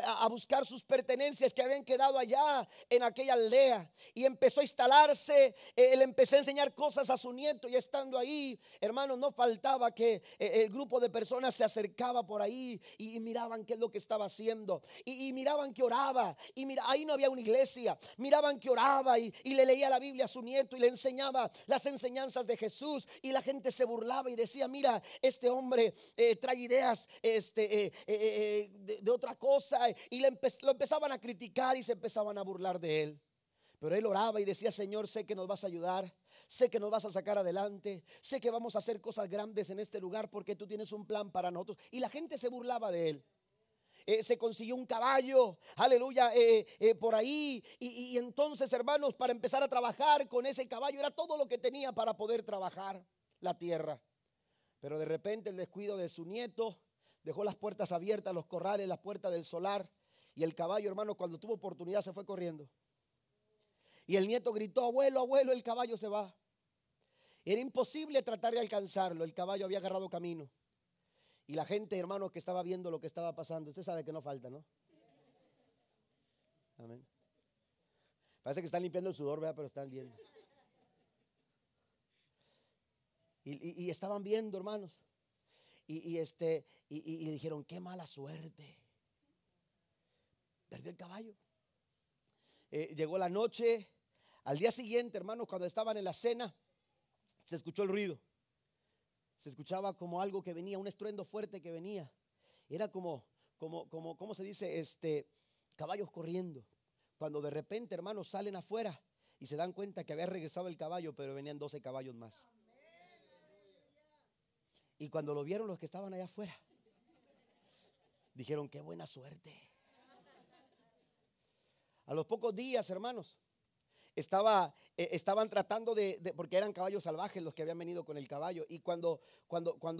a buscar sus pertenencias que habían quedado allá en aquella aldea. Y empezó a instalarse, él empezó a enseñar cosas a su nieto. Y estando ahí, hermanos, no faltaba que el grupo de personas se acercaba por ahí y miraban qué es lo que estaba haciendo. Y miraban que oraba. Y ahí no había una iglesia. Miraban que oraba y le leía la Biblia a su nieto y le enseñaba las enseñanzas de Jesús. Y la gente se burlaba y decía: mira, este hombre trae ideas de otra cosa. Y lo empezaban a criticar y se empezaban a burlar de él. Pero él oraba y decía: Señor, sé que nos vas a ayudar, sé que nos vas a sacar adelante, sé que vamos a hacer cosas grandes en este lugar porque tú tienes un plan para nosotros. Y la gente se burlaba de él. Se consiguió un caballo, aleluya, por ahí. Y entonces, hermanos, para empezar a trabajar con ese caballo era todo lo que tenía para poder trabajar la tierra. Pero de repente el descuido de su nieto dejó las puertas abiertas, los corrales, las puertas del solar. Y el caballo, hermano, cuando tuvo oportunidad se fue corriendo. Y el nieto gritó: abuelo, abuelo, el caballo se va. Era imposible tratar de alcanzarlo. El caballo había agarrado camino. Y la gente, hermano, que estaba viendo lo que estaba pasando, usted sabe que no falta, ¿no? Amén. Parece que están limpiando el sudor, ¿verdad? Pero están viendo. Y estaban viendo, hermanos. Y dijeron: qué mala suerte. Perdió el caballo. Llegó la noche. Al día siguiente, hermanos, cuando estaban en la cena, se escuchó el ruido. Se escuchaba como algo que venía, un estruendo fuerte que venía. Era como ¿cómo se dice? Caballos corriendo. Cuando de repente, hermanos, salen afuera y se dan cuenta que había regresado el caballo, pero venían 12 caballos más. Y cuando lo vieron los que estaban allá afuera, dijeron, qué buena suerte. A los pocos días, hermanos, estaban tratando porque eran caballos salvajes los que habían venido con el caballo. Y cuando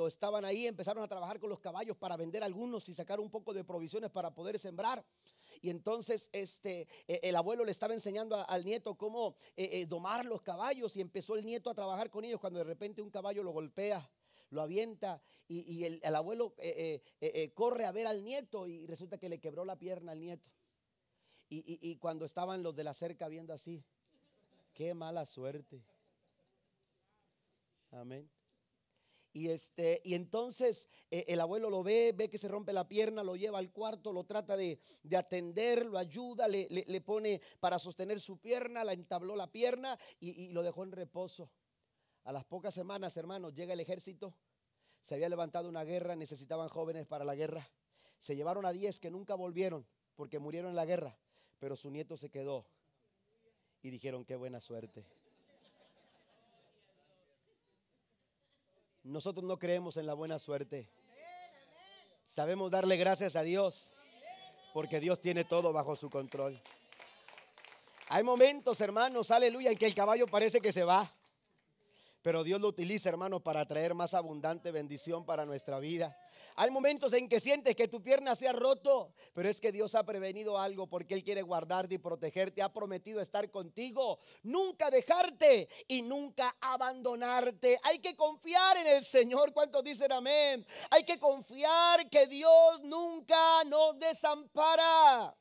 estaban ahí, empezaron a trabajar con los caballos para vender algunos y sacar un poco de provisiones para poder sembrar. Y entonces el abuelo le estaba enseñando al nieto cómo domar los caballos, y empezó el nieto a trabajar con ellos, cuando de repente un caballo lo golpea, lo avienta, y el abuelo corre a ver al nieto, y resulta que le quebró la pierna al nieto. Y cuando estaban los de la cerca viendo así, qué mala suerte. Amén. Y entonces el abuelo lo ve que se rompe la pierna, lo lleva al cuarto, lo trata de atender, lo ayuda, le pone para sostener su pierna, la entabló la pierna y lo dejó en reposo. A las pocas semanas, hermanos, llega el ejército. Se había levantado una guerra, necesitaban jóvenes para la guerra. Se llevaron a 10 que nunca volvieron porque murieron en la guerra, pero su nieto se quedó. Y dijeron, qué buena suerte. Nosotros no creemos en la buena suerte. Sabemos darle gracias a Dios, porque Dios tiene todo bajo su control. Hay momentos, hermanos, aleluya, en que el caballo parece que se va, pero Dios lo utiliza, hermano, para traer más abundante bendición para nuestra vida. Hay momentos en que sientes que tu pierna se ha roto, pero es que Dios ha prevenido algo, porque Él quiere guardarte y protegerte. Ha prometido estar contigo, nunca dejarte y nunca abandonarte. Hay que confiar en el Señor. ¿Cuántos dicen amén? Hay que confiar que Dios nunca nos desampara.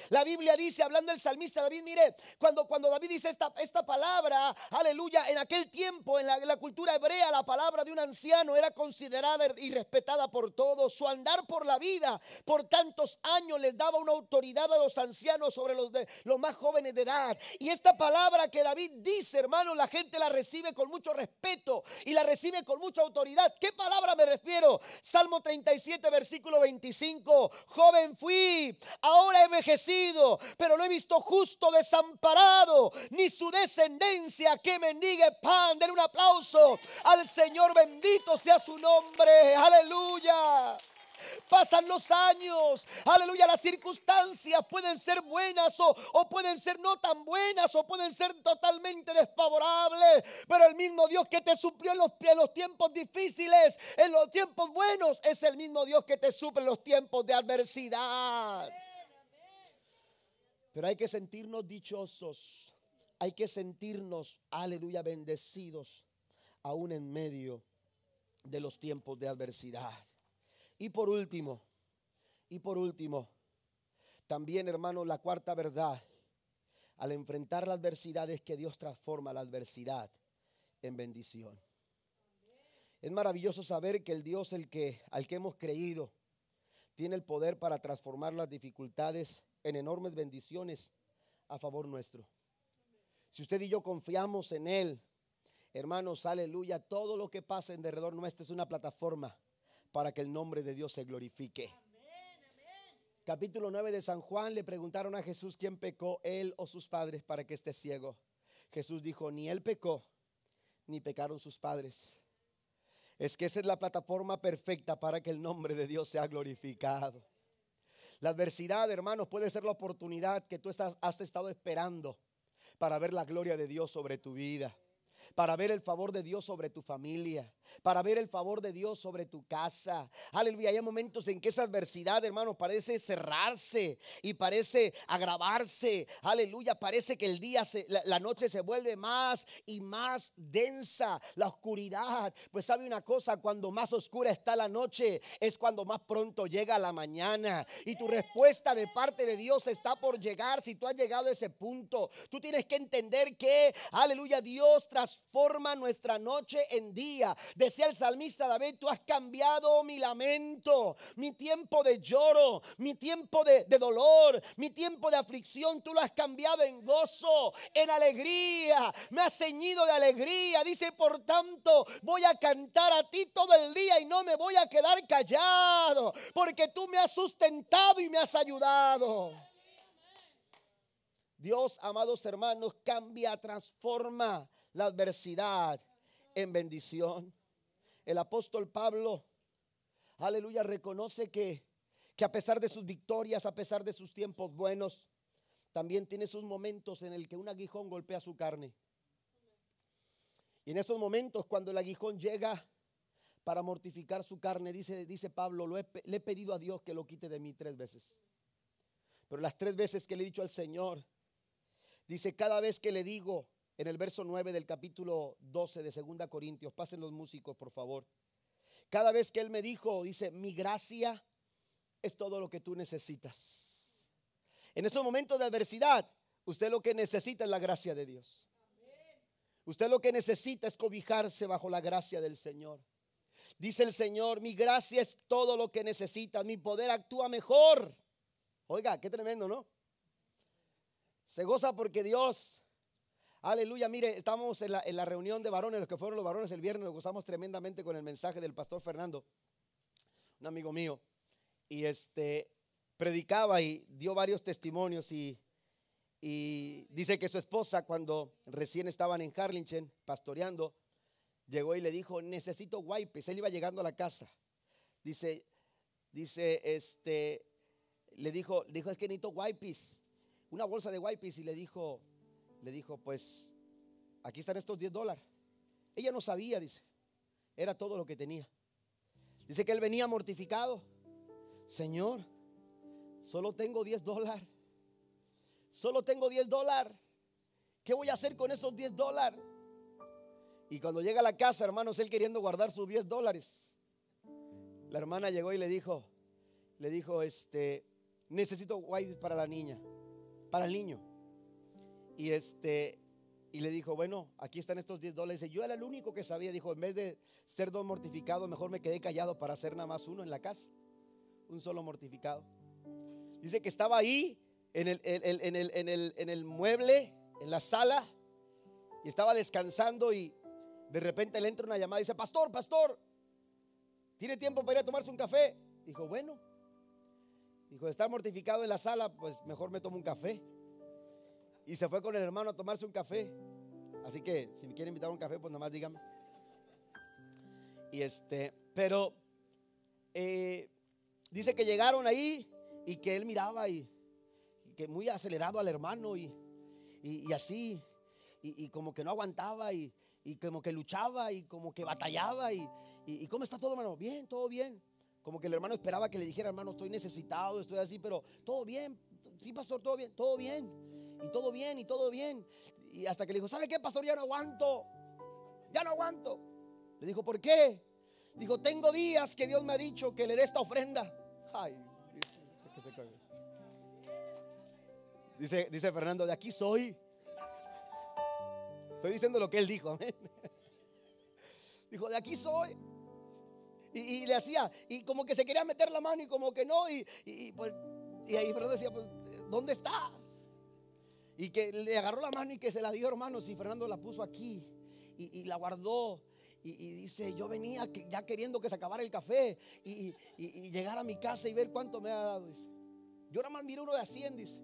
La Biblia dice, hablando el salmista David, mire, cuando David dice esta palabra, aleluya, en aquel tiempo, en la cultura hebrea, la palabra de un anciano era considerada y respetada por todos. Su andar por la vida por tantos años les daba una autoridad a los ancianos sobre los más jóvenes de edad. Y esta palabra que David dice, hermano, la gente la recibe con mucho respeto y la recibe con mucha autoridad. ¿Qué palabra me refiero? Salmo 37, versículo 25. Joven fui, ahora he envejecido, pero no he visto justo desamparado, ni su descendencia que mendigue pan. Den un aplauso al Señor, bendito sea su nombre, aleluya. Pasan los años, aleluya, las circunstancias pueden ser buenas o pueden ser no tan buenas, o pueden ser totalmente desfavorables, pero el mismo Dios que te suplió en los tiempos difíciles, en los tiempos buenos, es el mismo Dios que te suple en los tiempos de adversidad. Pero hay que sentirnos dichosos, hay que sentirnos, aleluya, bendecidos, aún en medio de los tiempos de adversidad. Y por último, también, hermano, la cuarta verdad al enfrentar la adversidad es que Dios transforma la adversidad en bendición. Es maravilloso saber que el Dios al que hemos creído tiene el poder para transformar las dificultades en enormes bendiciones a favor nuestro. Si usted y yo confiamos en Él, hermanos, aleluya, todo lo que pasa en derredor nuestro es una plataforma para que el nombre de Dios se glorifique. Capítulo 9 de San Juan, le preguntaron a Jesús quién pecó, él o sus padres, para que esté ciego. Jesús dijo, ni él pecó, ni pecaron sus padres. Es que esa es la plataforma perfecta para que el nombre de Dios sea glorificado. La adversidad, hermanos, puede ser la oportunidad que tú has estado esperando para ver la gloria de Dios sobre tu vida, para ver el favor de Dios sobre tu familia, para ver el favor de Dios sobre tu casa. Aleluya. Hay momentos en que esa adversidad, hermano, parece cerrarse y parece agravarse. Aleluya. Parece que el día, la noche se vuelve más y más densa, la oscuridad. Pues sabe una cosa, cuando más oscura está la noche es cuando más pronto llega la mañana. Y tu respuesta de parte de Dios está por llegar. Si tú has llegado a ese punto, tú tienes que entender que, aleluya, Dios transforma transforma nuestra noche en día. Decía el salmista David: tú has cambiado mi lamento, mi tiempo de lloro, mi tiempo de dolor, mi tiempo de aflicción. Tú lo has cambiado en gozo, en alegría. Me has ceñido de alegría. Dice: por tanto voy a cantar a ti todo el día y no me voy a quedar callado, porque tú me has sustentado y me has ayudado. Dios, amados hermanos, cambia, transforma la adversidad en bendición. El apóstol Pablo, aleluya, reconoce que a pesar de sus victorias, a pesar de sus tiempos buenos, también tiene sus momentos en el que un aguijón golpea su carne. Y en esos momentos, cuando el aguijón llega para mortificar su carne, dice Pablo: le he pedido a Dios que lo quite de mí 3 veces. Pero las 3 veces que le he dicho al Señor, dice, cada vez que le digo, en el verso 9 del capítulo 12 de 2 Corintios, pasen los músicos por favor. Cada vez que él me dijo, dice: mi gracia es todo lo que tú necesitas. En esos momentos de adversidad, usted lo que necesita es la gracia de Dios. Usted lo que necesita es cobijarse bajo la gracia del Señor. Dice el Señor: mi gracia es todo lo que necesitas, mi poder actúa mejor. Oiga, qué tremendo, ¿no? Se goza porque Dios, aleluya. Mire, estamos en la reunión de varones, los que fueron los varones el viernes, nos gozamos tremendamente con el mensaje del pastor Fernando, un amigo mío, y predicaba y dio varios testimonios, y dice que su esposa, cuando recién estaban en Harlingen pastoreando, llegó y le dijo: necesito wipes. Él iba llegando a la casa, le dijo: es que necesito wipes, una bolsa de wipes. Y le dijo: pues aquí están estos $10. Ella no sabía, dice, era todo lo que tenía. Dice que él venía mortificado: Señor, solo tengo $10, solo tengo $10, ¿qué voy a hacer con esos $10? Y cuando llega a la casa, hermanos, él queriendo guardar sus $10, la hermana llegó y le dijo, necesito wipes para la niña, para el niño. Y le dijo: bueno, aquí están estos $10. Dice: yo era el único que sabía. Dijo: en vez de ser 2 mortificados, mejor me quedé callado para hacer nada más uno en la casa, un solo mortificado. Dice que estaba ahí en el mueble, en la sala, y estaba descansando, y de repente le entra una llamada y dice: pastor, ¿tiene tiempo para ir a tomarse un café? Dijo: bueno. Dijo: está mortificado en la sala, pues mejor me tomo un café. Y se fue con el hermano a tomarse un café. Así que si me quiere invitar a un café, pues nomás dígame. Y pero dice que llegaron ahí y que él miraba y que muy acelerado al hermano y así, y como que no aguantaba, y como que luchaba y como que batallaba, y ¿cómo está todo, hermano? Bien, todo bien. Como que el hermano esperaba que le dijera: hermano, estoy necesitado, estoy así, pero todo bien. Sí, pastor, todo bien, todo bien. Y todo bien, y todo bien. Y hasta que le dijo: ¿sabe qué, pastor? Ya no aguanto. Le dijo: ¿por qué? Dijo: tengo días que Dios me ha dicho que le dé esta ofrenda. Ay, dice Fernando: de aquí soy. Estoy diciendo lo que él dijo, amén. Dijo: de aquí soy. Y le hacía, y como que se quería meter la mano y como que no, y ahí Fernando decía: pues, ¿dónde está? Y que le agarró la mano y que se la dio, hermanos, y Fernando la puso aquí y la guardó. Y dice: yo venía ya queriendo que se acabara el café y llegar a mi casa y ver cuánto me ha dado. Dice: yo nada más miré uno de 100, dice,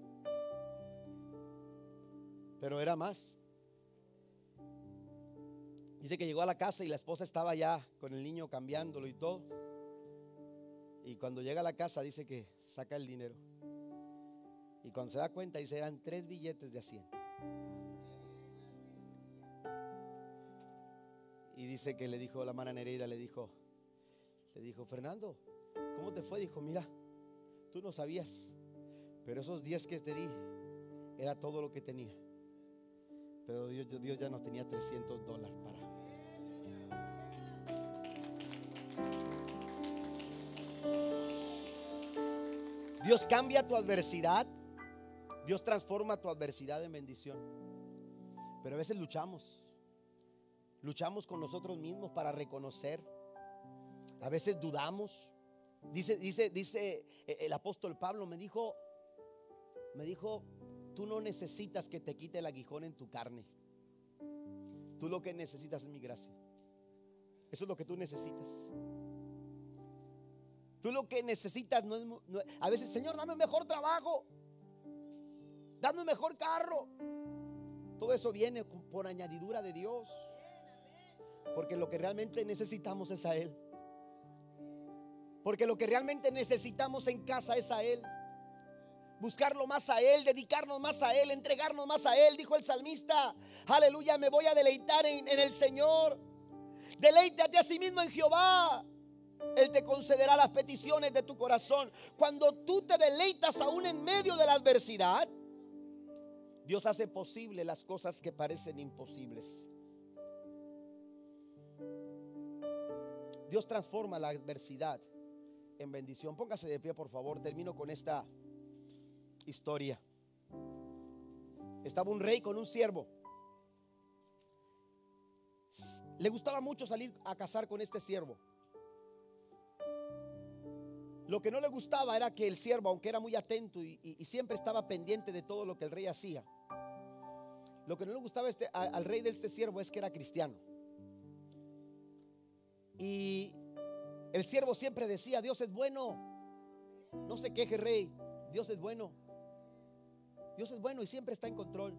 pero era más. Dice que llegó a la casa y la esposa estaba ya con el niño cambiándolo y todo. Y cuando llega a la casa, dice que saca el dinero. Y cuando se da cuenta, dice: eran 3 billetes de 100. Y dice que le dijo la hermana Nereida, le dijo: Fernando, ¿cómo te fue? Dijo: mira, tú no sabías, pero esos 10 que te di era todo lo que tenía. Pero Dios ya nos tenía $300 para. Dios cambia tu adversidad. Dios transforma tu adversidad en bendición. Pero a veces luchamos. Luchamos con nosotros mismos para reconocer. A veces dudamos. Dice el apóstol Pablo, me dijo, tú no necesitas que te quite el aguijón en tu carne. Tú lo que necesitas es mi gracia. Eso es lo que tú necesitas. Tú lo que necesitas a veces, Señor, dame un mejor trabajo, dame un mejor carro. Todo eso viene por añadidura de Dios, porque lo que realmente necesitamos es a Él. Porque lo que realmente necesitamos en casa es a Él. Buscarlo más a Él, dedicarnos más a Él, entregarnos más a Él. Dijo el salmista, aleluya, me voy a deleitar en el Señor. Deleítate a sí mismo en Jehová. Él te concederá las peticiones de tu corazón. Cuando tú te deleitas aún en medio de la adversidad, Dios hace posible las cosas que parecen imposibles. Dios transforma la adversidad en bendición. Póngase de pie, por favor. Termino con esta historia. Estaba un rey con un siervo. Le gustaba mucho salir a cazar con este siervo. Lo que no le gustaba era que el siervo, aunque era muy atento y siempre estaba pendiente de todo lo que el rey hacía, lo que no le gustaba al rey de este siervo es que era cristiano. Y el siervo siempre decía, Dios es bueno. No se queje, rey, Dios es bueno. Dios es bueno y siempre está en control.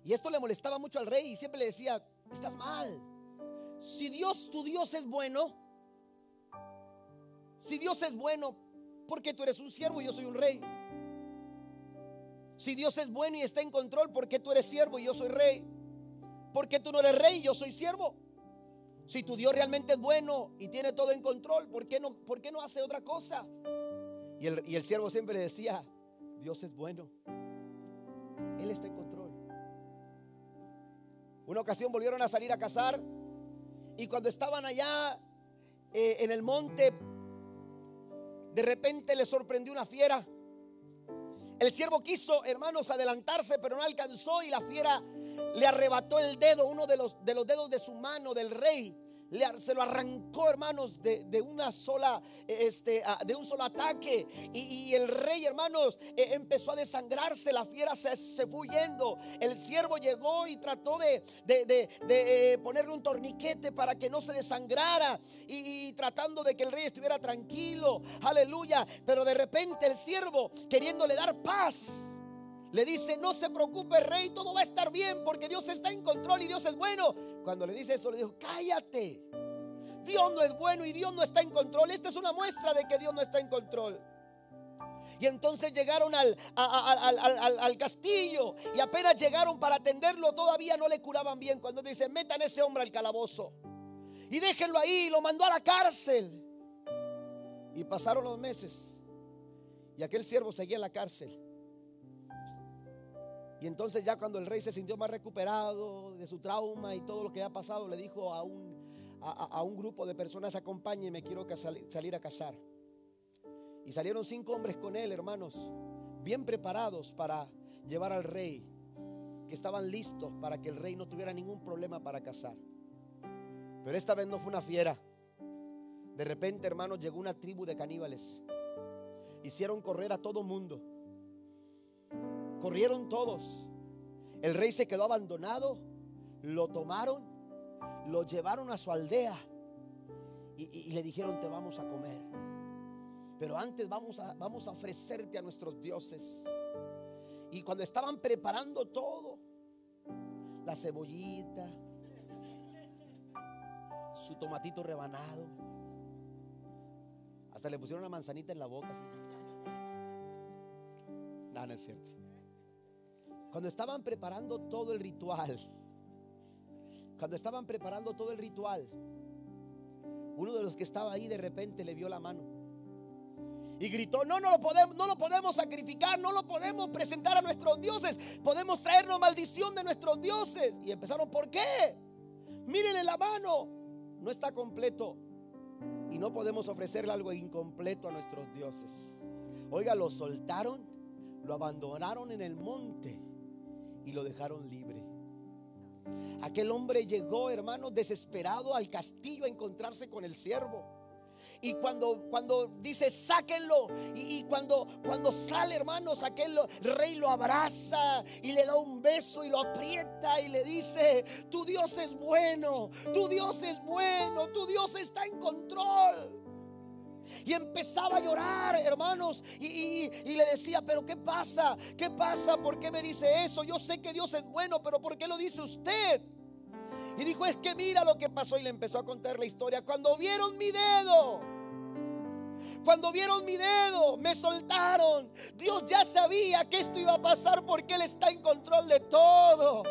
Y esto le molestaba mucho al rey y siempre le decía, estás mal. Si Dios, tu Dios es bueno, si Dios es bueno, ¿por qué tú eres un siervo y yo soy un rey? Si Dios es bueno y está en control, ¿por qué tú eres siervo y yo soy rey? ¿Por qué tú no eres rey y yo soy siervo? Si tu Dios realmente es bueno y tiene todo en control, ¿por qué no hace otra cosa? Y el siervo siempre le decía, Dios es bueno, Él está en control. Una ocasión volvieron a salir a cazar y cuando estaban allá en el monte, de repente le sorprendió una fiera. El siervo quiso, hermanos, adelantarse, pero no alcanzó y la fiera le arrebató el dedo, uno de los dedos de su mano del rey. Se lo arrancó, hermanos, de una sola, de un solo ataque. Y el rey, hermanos, empezó a desangrarse. La fiera se fue huyendo. El siervo llegó y trató de ponerle un torniquete para que no se desangrara, y tratando de que el rey estuviera tranquilo. Aleluya. Pero de repente el siervo, queriéndole dar paz, le dice, no se preocupe, rey, todo va a estar bien porque Dios está en control y Dios es bueno. Cuando le dice eso, le dijo, cállate, Dios no es bueno y Dios no está en control. Esta es una muestra de que Dios no está en control. Y entonces llegaron al castillo, y apenas llegaron para atenderlo, todavía no le curaban bien. Cuando dice, metan a ese hombre al calabozo y déjenlo ahí, lo mandó a la cárcel. Y pasaron los meses y aquel siervo seguía en la cárcel. Y entonces ya cuando el rey se sintió más recuperado de su trauma y todo lo que había pasado, le dijo a un grupo de personas, acompáñenme, quiero salir a cazar. Y salieron 5 hombres con él, hermanos, bien preparados para llevar al rey, que estaban listos para que el rey no tuviera ningún problema para cazar. Pero esta vez no fue una fiera. De repente, hermanos, llegó una tribu de caníbales. Hicieron correr a todo mundo. Corrieron todos. El rey se quedó abandonado. Lo tomaron, lo llevaron a su aldea y le dijeron, te vamos a comer, pero antes vamos a ofrecerte a nuestros dioses. Y cuando estaban preparando todo, la cebollita, su tomatito rebanado, hasta le pusieron una manzanita en la boca, ¿sí? No, no es cierto. Cuando estaban preparando todo el ritual, uno de los que estaba ahí de repente le vio la mano y gritó, no lo podemos sacrificar, no lo podemos presentar a nuestros dioses, podemos traernos maldición de nuestros dioses. Y empezaron, ¿por qué? Mírenle la mano, no está completo y no podemos ofrecerle algo incompleto a nuestros dioses. Oiga, lo soltaron, lo abandonaron en el monte y lo dejaron libre. Aquel hombre llegó, hermanos, desesperado al castillo a encontrarse con el siervo. Y cuando dice sáquenlo, y cuando sale, hermanos, aquel rey lo abraza y le da un beso y lo aprieta y le dice: tu Dios es bueno, tu Dios es bueno, tu Dios está en control. Y empezaba a llorar, hermanos, y le decía: pero ¿qué pasa? ¿Qué pasa? ¿Por qué me dice eso? Yo sé que Dios es bueno, pero ¿por qué lo dice usted? Y dijo: es que mira lo que pasó. Y le empezó a contar la historia. Cuando vieron mi dedo, me soltaron. Dios ya sabía que esto iba a pasar porque Él está en control de todo.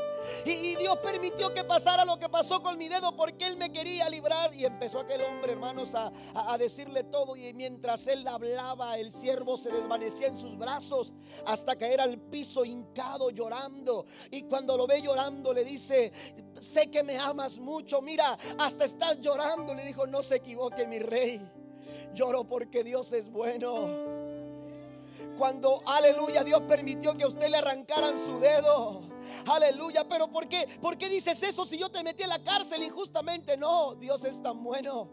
Y Dios permitió que pasara lo que pasó con mi dedo porque Él me quería librar. Y empezó aquel hombre, hermanos, a decirle todo. Y mientras él hablaba, el siervo se desvanecía en sus brazos hasta caer al piso hincado llorando. Y cuando lo ve llorando le dice: sé que me amas mucho, mira, hasta estás llorando. Le dijo: no se equivoque, mi rey, lloro porque Dios es bueno. Cuando, aleluya, Dios permitió que a usted le arrancaran su dedo. Aleluya, pero ¿por qué dices eso si yo te metí en la cárcel injustamente? No, Dios es tan bueno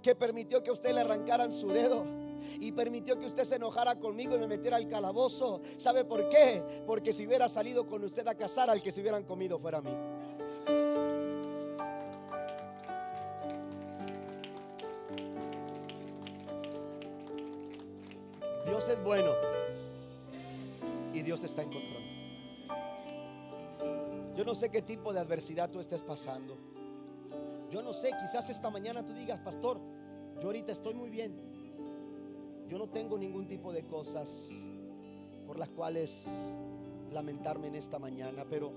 que permitió que a usted le arrancaran su dedo y permitió que usted se enojara conmigo y me metiera al calabozo. ¿Sabe por qué? Porque si hubiera salido con usted a cazar, al que se hubieran comido fuera a mí. Dios es bueno y Dios está en control. Yo no sé qué tipo de adversidad tú estés pasando. Yo no sé, quizás esta mañana tú digas: pastor, yo ahorita estoy muy bien. Yo no tengo ningún tipo de cosas por las cuales lamentarme en esta mañana. Pero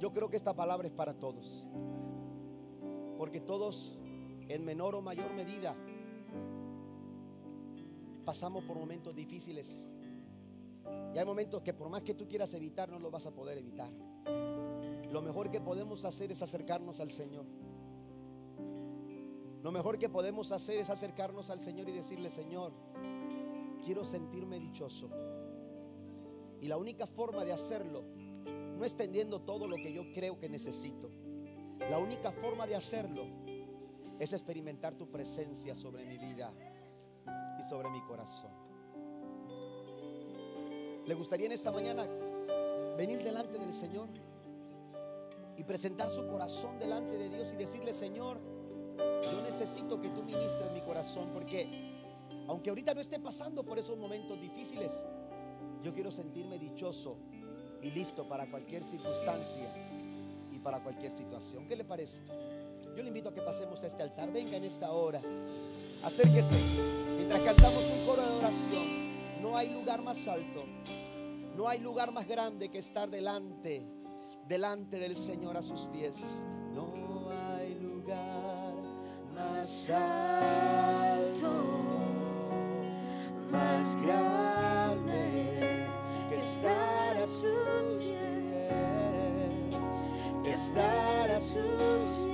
yo creo que esta palabra es para todos, porque todos, en menor o mayor medida, pasamos por momentos difíciles. Y hay momentos que por más que tú quieras evitar, no lo vas a poder evitar. Lo mejor que podemos hacer es acercarnos al Señor. Lo mejor que podemos hacer es acercarnos al Señor y decirle: Señor, quiero sentirme dichoso. Y la única forma de hacerlo no es teniendo todo lo que yo creo que necesito. La única forma de hacerlo es experimentar tu presencia sobre mi vida y sobre mi corazón. ¿Le gustaría en esta mañana venir delante del Señor y presentar su corazón delante de Dios y decirle: Señor, yo necesito que tú ministres mi corazón, porque aunque ahorita no esté pasando por esos momentos difíciles, yo quiero sentirme dichoso y listo para cualquier circunstancia y para cualquier situación? ¿Qué le parece? Yo le invito a que pasemos a este altar. Venga en esta hora, acérquese mientras cantamos un coro de oración. No hay lugar más alto, no hay lugar más grande que estar delante del Señor a sus pies. No hay lugar más alto, más grande que estar a sus pies, que estar a sus pies.